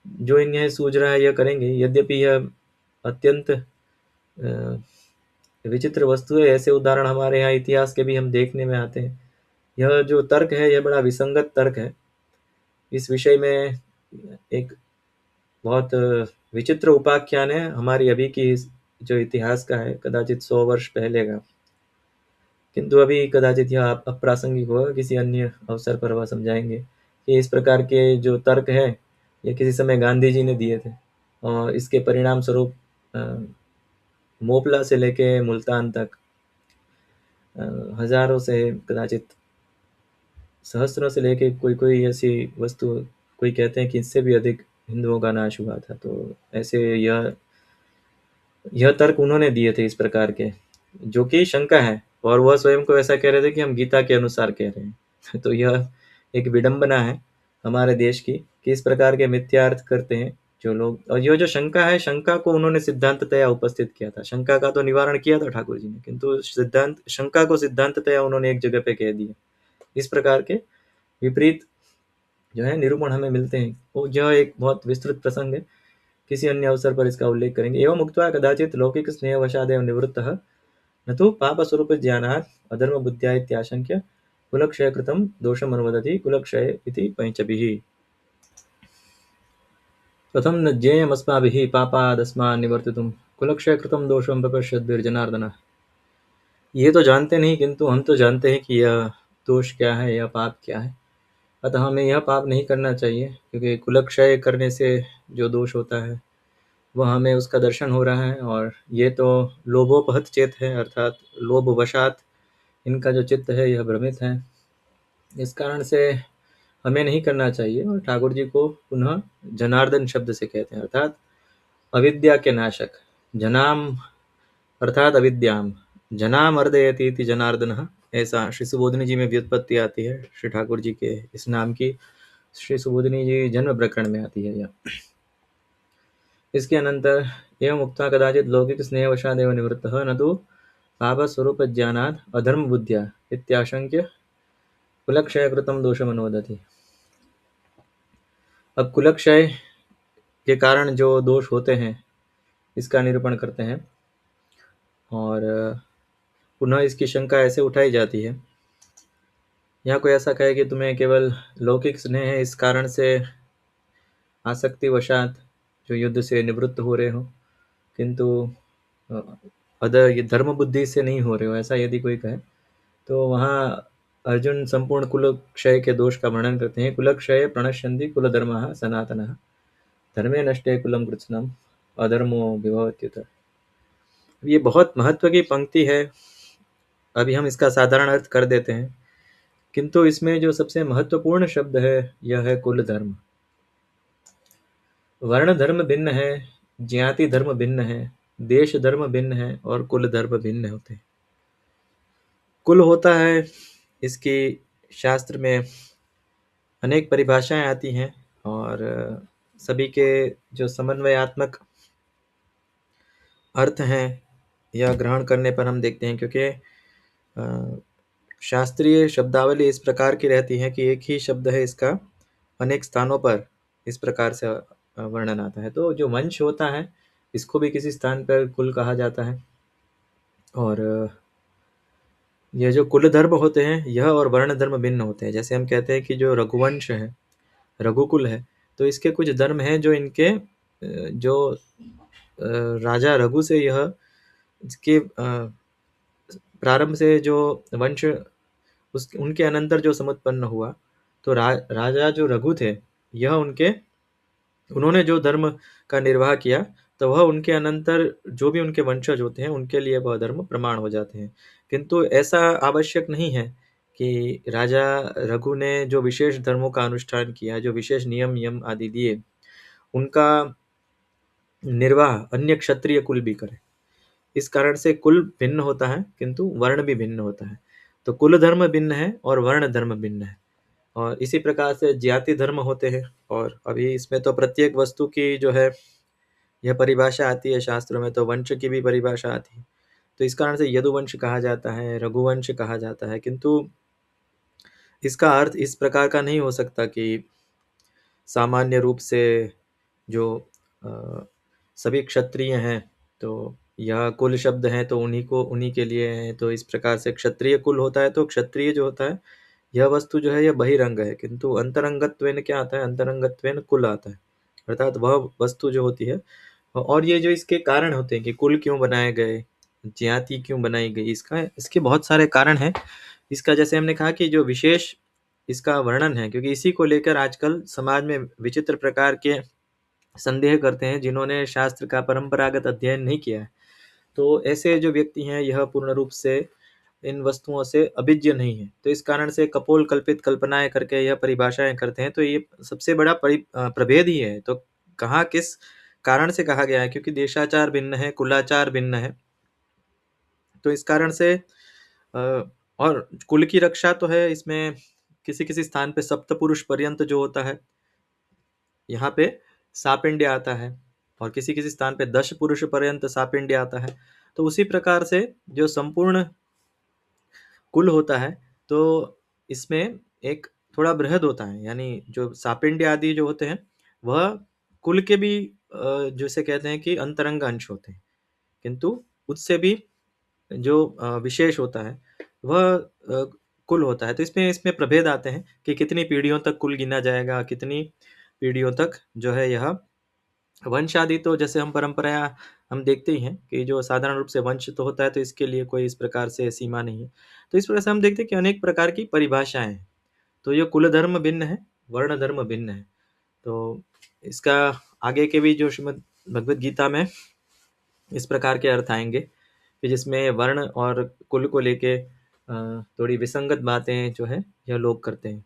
जो इन्हें सूझ रहा है यह करेंगे, यद्यपि यह अत्यंत विचित्र वस्तु है। ऐसे उदाहरण हमारे यहाँ इतिहास के भी हम देखने में आते हैं। यह जो तर्क है यह बड़ा विसंगत तर्क है। इस विषय में एक बहुत विचित्र उपाख्यान है हमारी अभी की जो इतिहास का है, कदाचित 100 वर्ष पहले का, किंतु अभी कदाचित यह अप्रासंगिक होगा, किसी अन्य अवसर पर वह समझाएंगे कि इस प्रकार के जो तर्क है ये किसी समय गांधी जी ने दिए थे, और इसके परिणाम स्वरूप मोपला से लेके मुल्तान तक हजारों से, कदाचित सहस्रों से लेके कोई कोई ऐसी वस्तु, कोई कहते हैं कि इससे भी अधिक हिंदुओं का नाश हुआ था। तो ऐसे यह तर्क उन्होंने दिए थे इस प्रकार के, जो कि शंका है, और वह स्वयं को ऐसा कह रहे थे कि हम गीता के अनुसार कह रहे हैं। तो यह एक विडंबना है हमारे देश की कि इस प्रकार के मिथ्यार्थ करते हैं जो लोग। और यह जो शंका है, शंका को उन्होंने सिद्धांततया उपस्थित किया था, शंका का तो निवारण किया था ठाकुर जी ने, किंतु शंका को सिद्धांततया उन्होंने एक जगह पे कह दिया। इस प्रकार के विपरीत जो है निरूपण हमें मिलते हैं। वो यह एक बहुत विस्तृत प्रसंग है, किसी अन्य अवसर पर इसका उल्लेख करेंगे। एवं उक्त्वा कदाचित लौकिक स्नेहवशादेव निवृत्तः न तु पापस्वरूपज्ञानात् अधर्मबुद्ध्या इत्याशंक्य कुलक्षयकृतं दोषमनुवदति कुलक्षय इति पंचभिः। कथं न ज्ञेयमस्माभिः पापादस्मान् निवर्तितुं कुलक्षयकृतं दोषं प्रपश्यद्भिर्जनार्दनः। ये तो जानते नहीं, किंतु हम तो जानते हैं कि यह दोष क्या है, यह पाप क्या है। अतः हमें यह पाप नहीं करना चाहिए, क्योंकि कुलक्षय करने से जो दोष होता है वह हमें उसका दर्शन हो रहा है, और ये तो लोभोपहत चेत है, अर्थात लोभवशात इनका जो चित्त है यह भ्रमित है। इस कारण से हमें नहीं करना चाहिए। और ठाकुर जी को पुनः जनार्दन शब्द से कहते हैं, अर्थात अविद्या के नाशक। जनाम अर्थात अविद्याम, जनाम अर्दयति इति जनार्दनः, ऐसा श्री सुबोधिनी जी में व्युत्पत्ति आती है श्री ठाकुर जी के इस नाम की। श्री सुबोधिनी जी जन्म प्रकरण में आती है यह। इसके अनंतर एवं उक्त्वा कदाचित लौकिक स्नेहवशादेव निवृत्तः न तु पापस्वरूपज्ञानात् अधर्मबुद्ध्या इत्याशंक्य कुलक्षयकृतं दोषमनुवदति। अब कुलक्षय के कारण जो दोष होते हैं इसका निरूपण करते हैं, और पुनः इसकी शंका ऐसे उठाई जाती है। यहाँ कोई ऐसा कहे कि तुम्हें केवल लौकिक स्नेह है, इस कारण से आसक्ति वशात जो युद्ध से निवृत्त हो रहे हो, किंतु ये धर्म बुद्धि से नहीं हो रहे हो, ऐसा यदि कोई कहे तो वहाँ अर्जुन संपूर्ण कुल क्षय के दोष का वर्णन करते हैं। कुलक्षय प्रणश्यन्ति कुलधर्मः सनातनः धर्मे नष्टे कुलम कृत्स्नम अधर्मो विभवत्युत। ये बहुत महत्व की पंक्ति है। अभी हम इसका साधारण अर्थ कर देते हैं, किंतु इसमें जो सबसे महत्वपूर्ण शब्द है यह है कुल धर्म। वर्ण धर्म भिन्न है, ज्ञाति धर्म भिन्न है, देश धर्म भिन्न है, और कुल धर्म भिन्न होते हैं। कुल होता है, इसकी शास्त्र में अनेक परिभाषाएं आती हैं, और सभी के जो समन्वयात्मक अर्थ हैं यह ग्रहण करने पर हम देखते हैं, क्योंकि शास्त्रीय शब्दावली इस प्रकार की रहती है कि एक ही शब्द है, इसका अनेक स्थानों पर इस प्रकार से वर्णन आता है। तो जो वंश होता है इसको भी किसी स्थान पर कुल कहा जाता है, और ये जो कुल धर्म होते हैं यह और वर्ण धर्म भिन्न होते हैं। जैसे हम कहते हैं कि जो रघुवंश है, रघुकुल है, तो इसके कुछ धर्म हैं जो इनके जो राजा रघु से यह इसके प्रारंभ से जो वंश उस उनके अनंतर जो समुत्पन्न हुआ, तो राजा जो रघु थे, यह उन्होंने जो धर्म का निर्वाह किया, तो वह उनके अनंतर जो भी उनके वंशज होते हैं उनके लिए वह धर्म प्रमाण हो जाते हैं। किंतु ऐसा आवश्यक नहीं है कि राजा रघु ने जो विशेष धर्मों का अनुष्ठान किया, जो विशेष नियम यम आदि दिए, उनका निर्वाह अन्य क्षत्रिय कुल भी करे। इस कारण से कुल भिन्न होता है किंतु वर्ण भी भिन्न होता है। तो कुल धर्म भिन्न है और वर्ण धर्म भिन्न है। और इसी प्रकार से जाति धर्म होते हैं। और अभी इसमें तो प्रत्येक वस्तु की जो है यह परिभाषा आती है शास्त्रों में, तो वंश की भी परिभाषा आती है। तो इस कारण से यदुवंश कहा जाता है, रघुवंश कहा जाता है, किंतु इसका अर्थ इस प्रकार का नहीं हो सकता कि सामान्य रूप से जो सभी क्षत्रिय हैं, तो यह कुल शब्द है तो उन्हीं के लिए है। तो इस प्रकार से क्षत्रिय कुल होता है, तो क्षत्रिय जो होता है, यह वस्तु जो है यह बहिरंग है, किंतु अंतरंगत्वेन क्या आता है, अंतरंगत्वेन कुल आता है, अर्थात वह वस्तु जो होती है। और ये जो इसके कारण होते हैं कि कुल क्यों बनाए गए, जाति क्यों बनाई गई, इसके बहुत सारे कारण हैं। इसका जैसे हमने कहा कि जो विशेष इसका वर्णन है, क्योंकि इसी को लेकर आजकल समाज में विचित्र प्रकार के संदेह करते हैं जिन्होंने शास्त्र का परंपरागत अध्ययन नहीं किया है। तो ऐसे जो व्यक्ति हैं यह पूर्ण रूप से इन वस्तुओं से अभिज्ञ नहीं है, तो इस कारण से कपोल कल्पित कल्पनाएं करके यह परिभाषाएं करते हैं। तो ये सबसे बड़ा प्रभेद ही है। तो कहाँ किस कारण से कहा गया है, क्योंकि देशाचार भिन्न है, कुलाचार भिन्न है, तो इस कारण से और कुल की रक्षा तो है इसमें, किसी किसी स्थान पे सप्तपुरुष पर्यंत जो होता है, यहाँ पे सापिंड्य आता है, और किसी किसी स्थान पे 10 पुरुष पर्यंत सापिंड्य आता है। तो उसी प्रकार से जो संपूर्ण कुल होता है, तो इसमें एक थोड़ा बृहद होता है, यानी जो सापिंड्य आदि जो होते हैं वह कुल के भी जैसे कहते हैं कि अंतरंग अंश होते हैं, किंतु उससे भी जो विशेष होता है वह कुल होता है। तो इसमें इसमें प्रभेद आते हैं कि कितनी पीढ़ियों तक कुल गिना जाएगा, कितनी पीढ़ियों तक जो है यह वंश आदि। तो जैसे हम परंपरा हम देखते ही हैं कि जो साधारण रूप से वंश तो होता है, तो इसके लिए कोई इस प्रकार से सीमा नहीं है। तो इस प्रकार से हम देखते हैं कि अनेक प्रकार की परिभाषाएं हैं। तो ये कुल धर्म भिन्न है, वर्ण धर्म भिन्न है। तो इसका आगे के भी जो श्रीमद् भगवद गीता में इस प्रकार के अर्थ आएंगे कि जिसमें वर्ण और कुल को लेके थोड़ी विसंगत बातें जो है यह लोग करते हैं,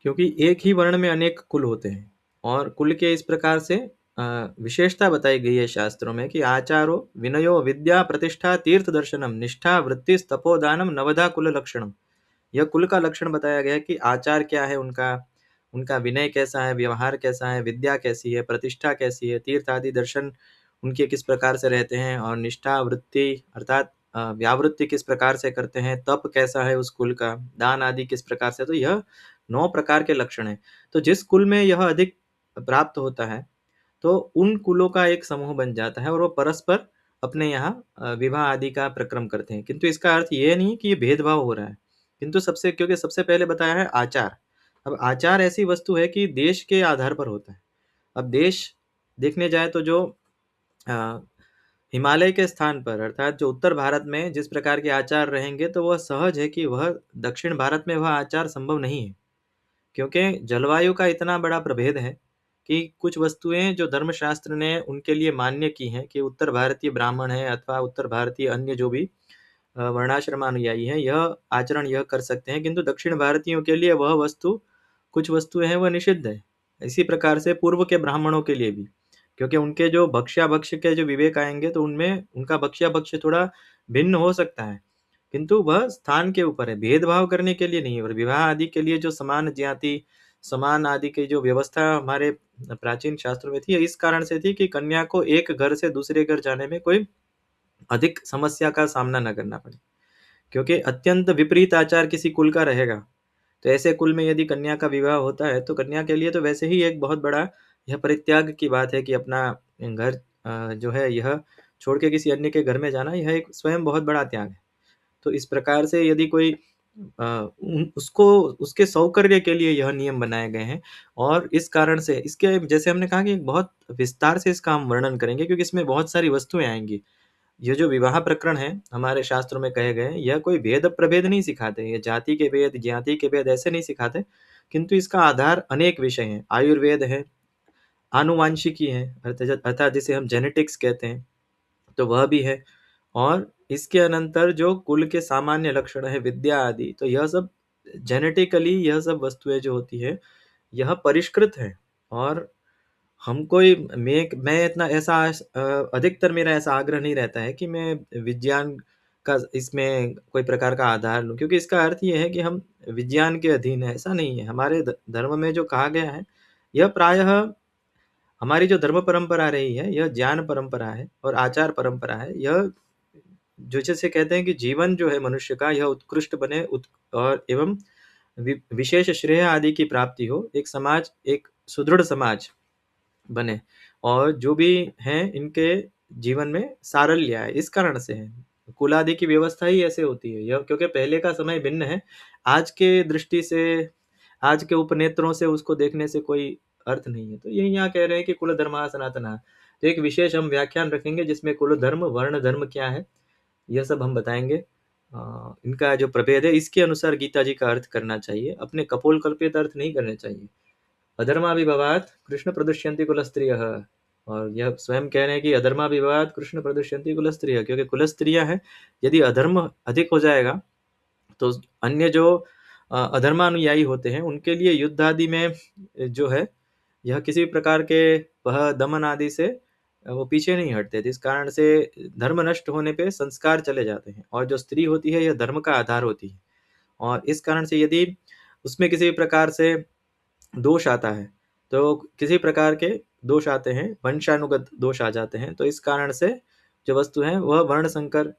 क्योंकि एक ही वर्ण में अनेक कुल होते हैं। और कुल के इस प्रकार से विशेषता बताई गई है शास्त्रों में कि आचारो विनयो विद्या प्रतिष्ठा तीर्थ दर्शनम निष्ठा वृत्ति तपोदानम नवधा कुल लक्षणम। यह कुल का लक्षण बताया गया है कि आचार क्या है उनका, उनका विनय कैसा है, व्यवहार कैसा है, विद्या कैसी है, प्रतिष्ठा कैसी है, तीर्थ आदि दर्शन उनके किस प्रकार से रहते हैं, और निष्ठा वृत्ति अर्थात व्यावृत्ति किस प्रकार से करते हैं, तप कैसा है उस कुल का, दान आदि किस प्रकार से। तो यह 9 प्रकार के लक्षण हैं। तो जिस कुल में यह अधिक प्राप्त होता है, तो उन कुलों का एक समूह बन जाता है और वो परस्पर अपने यहाँ विवाह आदि का प्रक्रम करते हैं। किंतु इसका अर्थ ये नहीं कि ये भेदभाव हो रहा है, किंतु क्योंकि सबसे पहले बताया है आचार। अब आचार ऐसी वस्तु है कि देश के आधार पर होता है। अब देश देखने जाए तो जो हिमालय के स्थान पर अर्थात जो उत्तर भारत में जिस प्रकार के आचार रहेंगे, तो वह सहज है कि वह दक्षिण भारत में वह आचार संभव नहीं है, क्योंकि जलवायु का इतना बड़ा प्रभेद है कि कुछ वस्तुएं जो धर्मशास्त्र ने उनके लिए मान्य की हैं कि उत्तर भारतीय ब्राह्मण है अथवा उत्तर भारतीय अन्य जो भी वर्णाश्रम अनुयायी हैं, यह आचरण यह कर सकते हैं, किंतु दक्षिण भारतीयों के लिए वह वस्तु कुछ वस्तुएं हैं वह निषिद्ध है। इसी प्रकार से पूर्व के ब्राह्मणों के लिए भी, क्योंकि उनके जो भक्ष्याभक्ष्य के जो विवेक आएंगे, तो उनमें उनका भक्ष्याभक्ष्य थोड़ा भिन्न हो सकता है, किंतु वह स्थान के ऊपर है, भेदभाव करने के लिए नहीं है। और विवाह आदि के लिए जो समान जाति समान आदि की जो व्यवस्था हमारे प्राचीन शास्त्रों में थी, इस कारण से थी कि कन्या को एक घर से दूसरे घर जाने में कोई अधिक समस्या का सामना न करना पड़े, क्योंकि अत्यंत विपरीत आचार किसी कुल का रहेगा, तो ऐसे कुल में यदि कन्या का विवाह होता है, तो कन्या के लिए तो वैसे ही एक बहुत बड़ा यह परित्याग की बात है कि अपना घर जो है यह छोड़ के किसी अन्य के घर में जाना, यह एक स्वयं बहुत बड़ा त्याग है। तो इस प्रकार से यदि कोई उसको उसके सौकर्य के लिए यह नियम बनाए गए हैं। और इस कारण से इसके जैसे हमने कहा कि बहुत विस्तार से इसका हम वर्णन करेंगे, क्योंकि इसमें बहुत सारी वस्तुएं आएंगी। ये जो विवाह प्रकरण है हमारे शास्त्रों में कहे गए हैं, यह कोई भेद प्रभेद नहीं सिखाते, ये जाति के भेद ज्ञाति के भेद ऐसे नहीं सिखाते, किंतु इसका आधार अनेक विषय हैं। आयुर्वेद है, आनुवांशिकी है, अर्थात जिसे हम जेनेटिक्स कहते हैं, तो वह भी है। और इसके अनंतर जो कुल के सामान्य लक्षण है, विद्या आदि, तो यह सब जेनेटिकली यह सब वस्तुएं जो होती है यह परिष्कृत है। और हम कोई मैं इतना ऐसा अधिकतर मेरा ऐसा आग्रह नहीं रहता है कि मैं विज्ञान का इसमें कोई प्रकार का आधार लूं, क्योंकि इसका अर्थ ये है कि हम विज्ञान के अधीन है, ऐसा नहीं है। हमारे धर्म में जो कहा गया है यह प्रायः हमारी जो धर्म परंपरा रही है यह ज्ञान परंपरा है और आचार परंपरा है। यह जो जैसे कहते हैं कि जीवन जो है मनुष्य का यह उत्कृष्ट बने और एवं विशेष श्रेय आदि की प्राप्ति हो, एक समाज एक सुदृढ़ समाज बने, और जो भी हैं इनके जीवन में सारल्य आए, इस कारण से है। कुल आदि की व्यवस्था ही ऐसे होती है यह, क्योंकि पहले का समय भिन्न है। आज के दृष्टि से, आज के उपनेत्रों से उसको देखने से कोई अर्थ नहीं है। तो यही यहाँ कह रहे हैं कि कुल धर्म सनातन। तो एक विशेष हम व्याख्यान रखेंगे जिसमें कुल धर्म वर्ण धर्म क्या है यह सब हम बताएंगे। इनका जो प्रभेद है इसके अनुसार गीता जी का अर्थ करना चाहिए, अपने कपोल कल्पित अर्थ नहीं करने चाहिए। अधर्माभिभवात् कृष्ण प्रदुष्यन्ति कुलस्त्रियः, और यह स्वयं कह रहे हैं कि अधर्माभिभवात् कृष्ण प्रदुष्यन्ति कुलस्त्रियः, क्योंकि कुलस्त्रियां हैं, यदि अधर्म अधिक हो जाएगा तो अन्य जो अधर्मानुयायी होते हैं उनके लिए युद्ध आदि में जो है यह किसी प्रकार के वह दमन आदि से वो पीछे नहीं हटते थे। इस कारण से धर्म नष्ट होने पे संस्कार चले जाते हैं, और जो स्त्री होती है यह धर्म का आधार होती है। और इस कारण से यदि उसमें किसी प्रकार से दोष आता है, तो किसी प्रकार के दोष आते हैं, वंशानुगत दोष आ जाते हैं, तो इस कारण से जो वस्तु है वह वर्ण संकर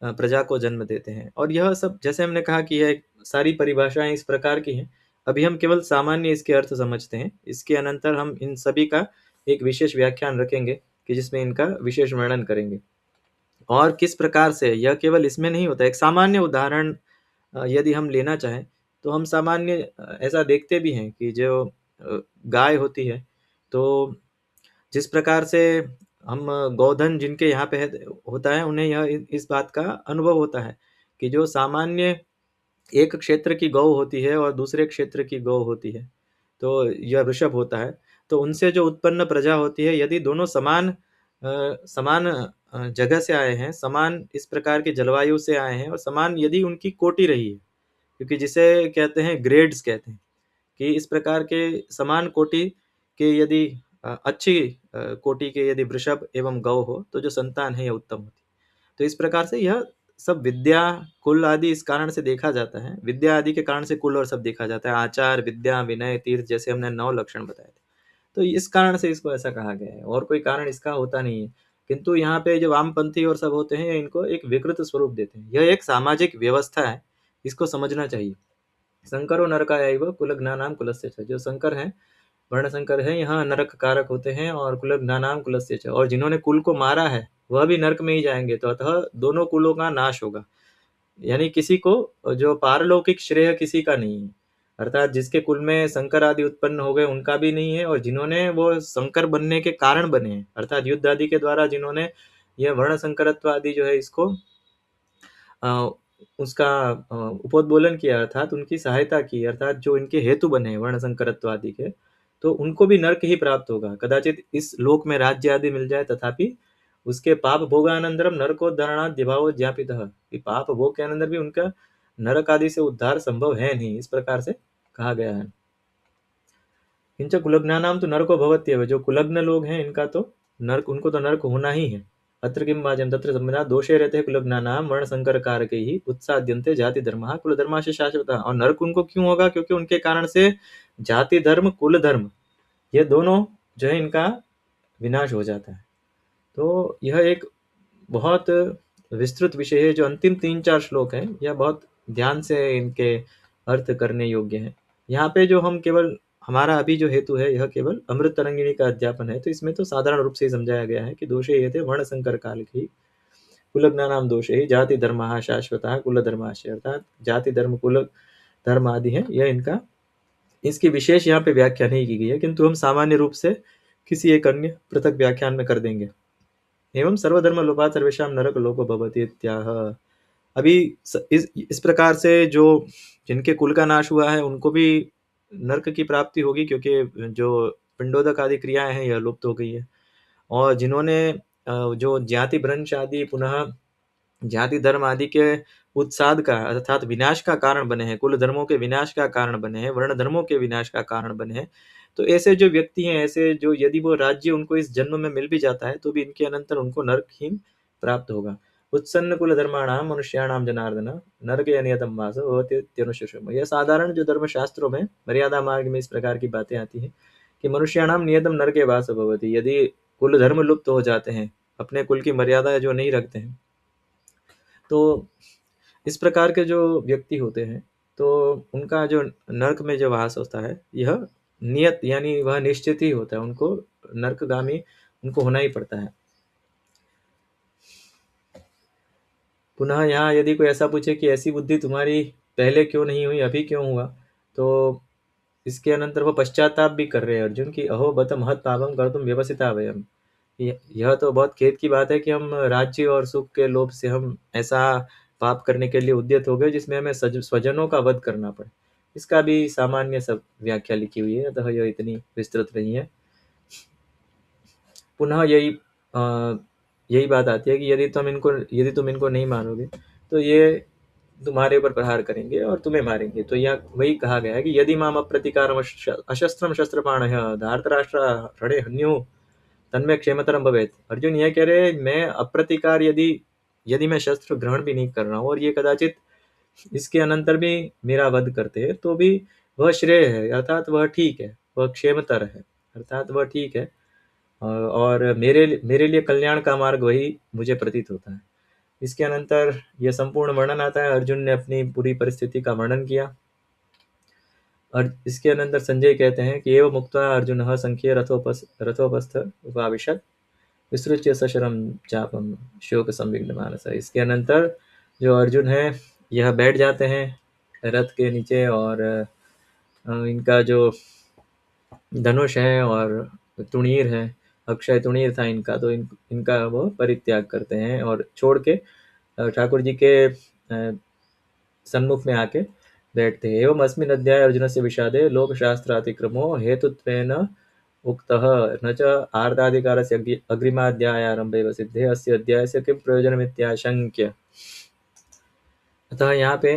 प्रजा को जन्म देते हैं। और यह सब जैसे हमने कहा कि यह सारी परिभाषाएं इस प्रकार की हैं। अभी हम केवल सामान्य इसके अर्थ समझते हैं, इसके अनंतर हम इन सभी का एक विशेष व्याख्यान रखेंगे कि जिसमें इनका विशेष वर्णन करेंगे। और किस प्रकार से यह केवल इसमें नहीं होता, एक सामान्य उदाहरण यदि हम लेना चाहें तो हम सामान्य ऐसा देखते भी हैं कि जो गाय होती है, तो जिस प्रकार से हम गोधन जिनके यहाँ पे होता है उन्हें यह इस बात का अनुभव होता है कि जो सामान्य एक क्षेत्र की गौ होती है और दूसरे क्षेत्र की गौ होती है, तो यह वृषभ होता है, तो उनसे जो उत्पन्न प्रजा होती है, यदि दोनों समान जगह से आए हैं, समान इस प्रकार की जलवायु से आए हैं, और समान यदि उनकी कोटि रही है, क्योंकि जिसे कहते हैं ग्रेड्स कहते हैं, कि इस प्रकार के समान कोटि के यदि अच्छी कोटि के यदि वृषभ एवं गौ हो तो जो संतान है यह उत्तम होती है। तो इस प्रकार से यह सब विद्या कुल आदि इस कारण से देखा जाता है, विद्या आदि के कारण से कुल और सब देखा जाता है, आचार विद्या विनय तीर्थ जैसे हमने 9 लक्षण बताए थे। तो इस कारण से इसको ऐसा कहा गया है, और कोई कारण इसका होता नहीं है। किंतु यहाँ पे जो वामपंथी और सब होते हैं इनको एक विकृत स्वरूप देते हैं। यह एक सामाजिक व्यवस्था है, इसको समझना चाहिए। शंकरो नरकायैव कुलज्ञानाम कुलस्य च, जो शंकर हैं वर्ण शंकर है, यहाँ नरक कारक होते हैं, और कुलज्ञानाम कुलस्य च, और जिन्होंने कुल को मारा है वह भी नरक में ही जाएंगे। तो अतः दोनों कुलों का नाश होगा, यानी किसी को जो पारलौकिक श्रेय किसी का नहीं है, अर्थात जिसके कुल में शंकर आदि उत्पन्न हो गए उनका भी नहीं है, और जिन्होंने वो शंकर बनने के कारण बने हैं, अर्थात युद्ध आदि के द्वारा जिन्होंने यह वर्ण संकरत्व आदि जो है इसको उसका उपोद्बोलन किया, अर्थात उनकी सहायता की, अर्थात जो इनके हेतु बने वर्ण संकरत्व आदि के, तो उनको भी नरक ही प्राप्त होगा। कदाचित इस लोक में राज्य आदि मिल जाए, तथापि उसके पाप भोगानंतरम नरकोद्धरणात् दिभावो ज्ञापितः, कि पाप भोग के अनंतर भी उनका नरक आदि से उद्धार संभव है नहीं, इस प्रकार से कहा गया है। किंच कुलग्नानाम तो नरको भवत्येव, जो कुलग्न लोग हैं इनका तो नरक, उनको तो नरक होना ही है। अत्र किं वाच्यं तत्र संविदा दोषे रहते कुलग्नानाम वर्ण संकर कारकैः उत्साद्यन्ते जाति धर्मः कुल धर्माश्च शाश्वतः। और नरक उनको क्यों होगा, क्योंकि उनके कारण से जाति धर्म कुल धर्म ये दोनों जो है इनका विनाश हो जाता है। तो यह एक बहुत विस्तृत विषय है। जो अंतिम 3-4 श्लोक हैं यह बहुत ध्यान से इनके अर्थ करने योग्य हैं। यहाँ पे जो हम केवल हमारा अभी जो हेतु है यह केवल अमृत तरंगिणी का अध्यापन है, तो इसमें तो साधारण रूप से ही समझाया गया है कि दोषे ये थे वर्ण संकर काल की, कुलज्ञानाम दोषे ही जाति धर्मः शाश्वतः कुलधर्माश्च, अर्थात जाति धर्म कुल धर्म आदि है, यह इनका, इसकी विशेष यहाँ पे व्याख्या नहीं की गई है, किंतु हम सामान्य रूप से किसी एक अन्य पृथक व्याख्यान में कर देंगे। एवं सर्वधर्म लोपात् सर्वेषां नरक लोको भवति इत्याह। अभी इस प्रकार से जो जिनके कुल का नाश हुआ है उनको भी नरक की प्राप्ति होगी, क्योंकि जो पिंडोदक आदि क्रियाएं हैं यह लुप्त हो गई है। और जिन्होंने जो जाति भ्रंश आदि पुनः जाति धर्म आदि के उत्साद का अर्थात विनाश का कारण बने हैं, कुल धर्मों के विनाश का कारण बने हैं, वर्ण धर्मों के विनाश का कारण बने हैं, तो ऐसे जो व्यक्ति हैं, ऐसे जो यदि वो राज्य उनको इस जन्म में मिल भी जाता है तो भी इनके अनंतर उनको नरक ही प्राप्त होगा। उत्सन्न कुल धर्माणाम मनुष्याणाम जनार्दन नरके अनियतम वास भवति इत्यनुशुश्रुम। यह साधारण जो धर्मशास्त्रों में मर्यादा मार्ग में इस प्रकार की बातें आती हैं कि मनुष्याणाम नियतम नरके वास भवति, यदि कुल धर्म लुप्त हो जाते हैं, अपने कुल की मर्यादा जो नहीं रखते हैं, तो इस प्रकार के जो व्यक्ति होते हैं तो उनका जो नरक में जो वास होता है यह नियत यानी वह निश्चित ही होता है, उनको नरकगामी उनको होना ही पड़ता है। पुनः यहाँ यदि कोई ऐसा पूछे कि ऐसी बुद्धि तुम्हारी पहले क्यों नहीं हुई, अभी क्यों हुआ, तो इसके अनंतर वो पश्चाताप भी कर रहे हैं अर्जुन की, अहो बत महत पापम कर तुम व्यवसिता वयम। यह तो बहुत खेद की बात है कि हम राज्य और सुख के लोभ से हम ऐसा पाप करने के लिए उद्यत हो गए जिसमें हमें स्वजनों का वध करना पड़े। इसका भी सामान्य सब व्याख्या लिखी हुई है, अतः यह इतनी विस्तृत नहीं है। पुनः यही बात आती है कि यदि तुम इनको नहीं मारोगे तो ये तुम्हारे ऊपर प्रहार करेंगे और तुम्हें मारेंगे। तो यह वही कहा गया है कि यदि माम अप्रतिकारम अशस्त्रम शस्त्रपाणः धार्तराष्ट्र रणै हन्युः तन्मे क्षेमतरम भवेत्। अर्जुन यह कह रहे हैं मैं अप्रतिकार यदि यदि मैं शस्त्र ग्रहण भी नहीं कर रहा हूँ और ये कदाचित इसके अनंतर भी मेरा वध करते हैं तो भी वह श्रेय है, अर्थात वह ठीक है, वह क्षेमतर है, अर्थात वह ठीक है, और मेरे लिए कल्याण का मार्ग वही मुझे प्रतीत होता है। इसके अनंतर यह संपूर्ण वर्णन आता है, अर्जुन ने अपनी पूरी परिस्थिति का वर्णन किया। और इसके अनंतर संजय कहते हैं कि एवं मुक्त्वा अर्जुनः संख्ये रथोपस्थ उपाविशत् विसृज्य सशरम चापम शोक संविघ्न मानस। इसके अनंतर जो अर्जुन है यह बैठ जाते हैं रथ के नीचे, और इनका जो धनुष है और तुणीर है, अक्षय तुणीर था इनका, तो इनका वो परित्याग करते हैं और छोड़ के ठाकुर जी के सन्मुख में आके बैठते हैं। एवं अस्मिन् अध्याय अर्जुनस्य विषादे लोकशास्त्रातिक्रमो हेतुत्वेन उक्तः न च आर्ताधिकारस्य अग्रिमाध्यायारम्भे एव सिद्धे अस्य अध्यायस्य किं प्रयोजनमित्याशङ्क्य। अतः यहाँ पे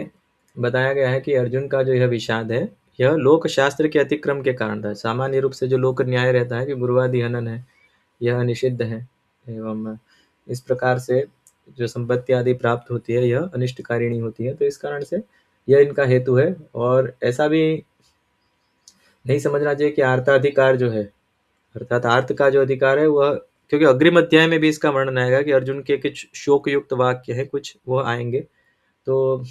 बताया गया है कि अर्जुन का जो यह विषाद है यह लोक शास्त्र के अतिक्रम के कारण था। सामान्य रूप से जो लोक न्याय रहता है कि गुरुवादि हनन है यह निषिद्ध है, एवं इस प्रकार से जो संपत्ति आदि प्राप्त होती है यह अनिष्टकारिणी होती है, तो इस कारण से यह इनका हेतु है। और ऐसा भी नहीं समझना चाहिए कि आर्ताधिकार जो है अर्थात आर्त का जो अधिकार है वह, क्योंकि अग्रिम अध्याय में भी इसका वर्णन आएगा कि अर्जुन के कुछ शोक युक्त वाक्य है, कुछ वो आएंगे। तो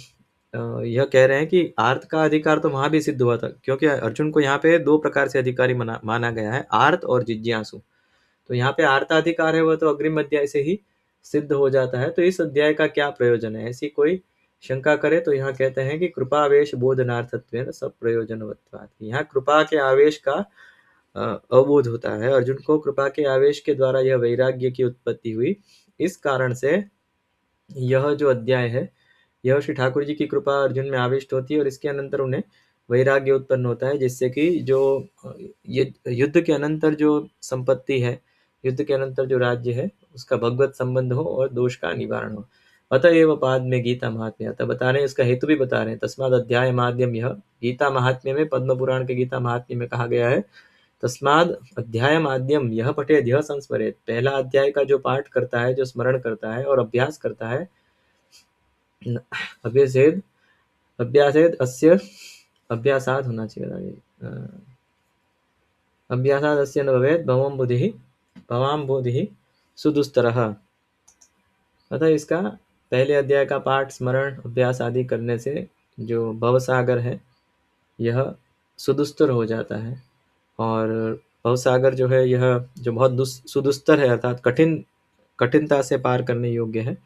यह कह रहे हैं कि आर्त का अधिकार तो वहां भी सिद्ध हुआ था, क्योंकि अर्जुन को यहाँ पे दो प्रकार से अधिकारी माना गया है, आर्त और जिज्ञासु। तो यहाँ पे आर्ताधिकार है वह तो अग्रिम अध्याय से ही सिद्ध हो जाता है, तो इस अध्याय का क्या प्रयोजन है, ऐसी कोई शंका करे तो यहाँ कहते हैं कि कृपावेश बोधनार्थत्वेन सब प्रयोजनवत्वात्। यहाँ कृपा के आवेश का अवबोध होता है, अर्जुन को कृपा के आवेश के द्वारा यह वैराग्य की उत्पत्ति हुई। इस कारण से यह जो अध्याय है यह श्री ठाकुर जी की कृपा अर्जुन में आविष्ट होती है और इसके अनंतर उन्हें वैराग्य उत्पन्न होता है, जिससे कि जो युद्ध के अनंतर जो संपत्ति है, युद्ध के अनंतर जो राज्य है उसका भगवत संबंध हो और दोष का निवारण हो। अतः एव पाद में गीता महात्म्य, अतः बता रहे हैं, इसका हेतु भी बता रहे हैं। तस्माद अध्याय माध्यम यह गीता महात्म्य में, पद्म पुराण के गीता महात्म्य में कहा गया है तस्माद अध्याय माध्यम यह पठेद यह संस्मरेत। पहला अध्याय का जो पाठ करता है, जो स्मरण करता है और अभ्यास करता है, अभ्यासेद अस्य अभ्यासाद होना चाहिए, अभ्यासाद अस्य न भवेत् भवाम बुद्धि सुदुस्तरः। अतः इसका पहले अध्याय का पाठ स्मरण अभ्यास आदि करने से जो भवसागर है यह सुदुस्तर हो जाता है, और भवसागर जो है यह जो बहुत सुदुस्तर है अर्थात कठिनता से पार करने योग्य है,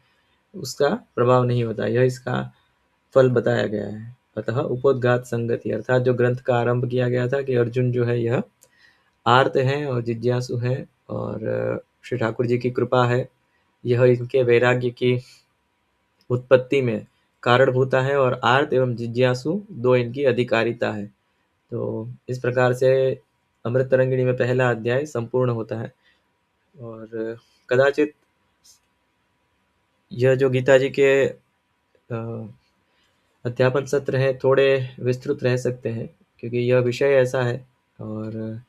उसका प्रभाव नहीं होता। यह इसका फल बताया गया है। अतः उपोद्घात संगति, अर्थात जो ग्रंथ का आरंभ किया गया था कि अर्जुन जो है यह आर्त हैं और जिज्ञासु हैं, और श्री ठाकुर जी की कृपा है, यह इनके वैराग्य की उत्पत्ति में कारणभूता है, और आर्त एवं जिज्ञासु दो इनकी अधिकारिता है। तो इस प्रकार से अमृत तरंगिणी में पहला अध्याय संपूर्ण होता है। और कदाचित यह जो गीता जी के अध्यापन सत्र हैं थोड़े विस्तृत रह सकते हैं, क्योंकि यह विषय ऐसा है, और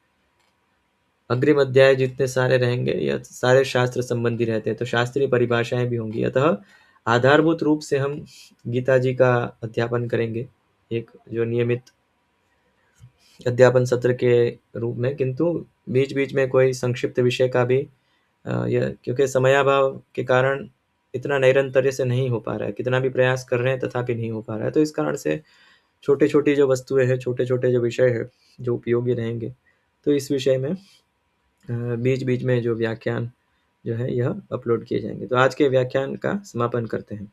अग्रिम अध्याय जितने सारे रहेंगे यह सारे शास्त्र संबंधी रहते हैं, तो शास्त्रीय परिभाषाएं भी होंगी। अतः आधारभूत रूप से हम गीता जी का अध्यापन करेंगे, एक जो नियमित अध्यापन सत्र के रूप में, किंतु बीच बीच में कोई संक्षिप्त विषय का भी यह, क्योंकि समयाभाव के कारण इतना नैरंतर्य से नहीं हो पा रहा है, कितना भी प्रयास कर रहे हैं तथापि नहीं हो पा रहा है। तो इस कारण से छोटे छोटी जो वस्तुएं हैं, छोटे छोटे जो विषय है जो उपयोगी रहेंगे, तो इस विषय में बीच बीच में जो व्याख्यान जो है यह अपलोड किए जाएंगे। तो आज के व्याख्यान का समापन करते हैं।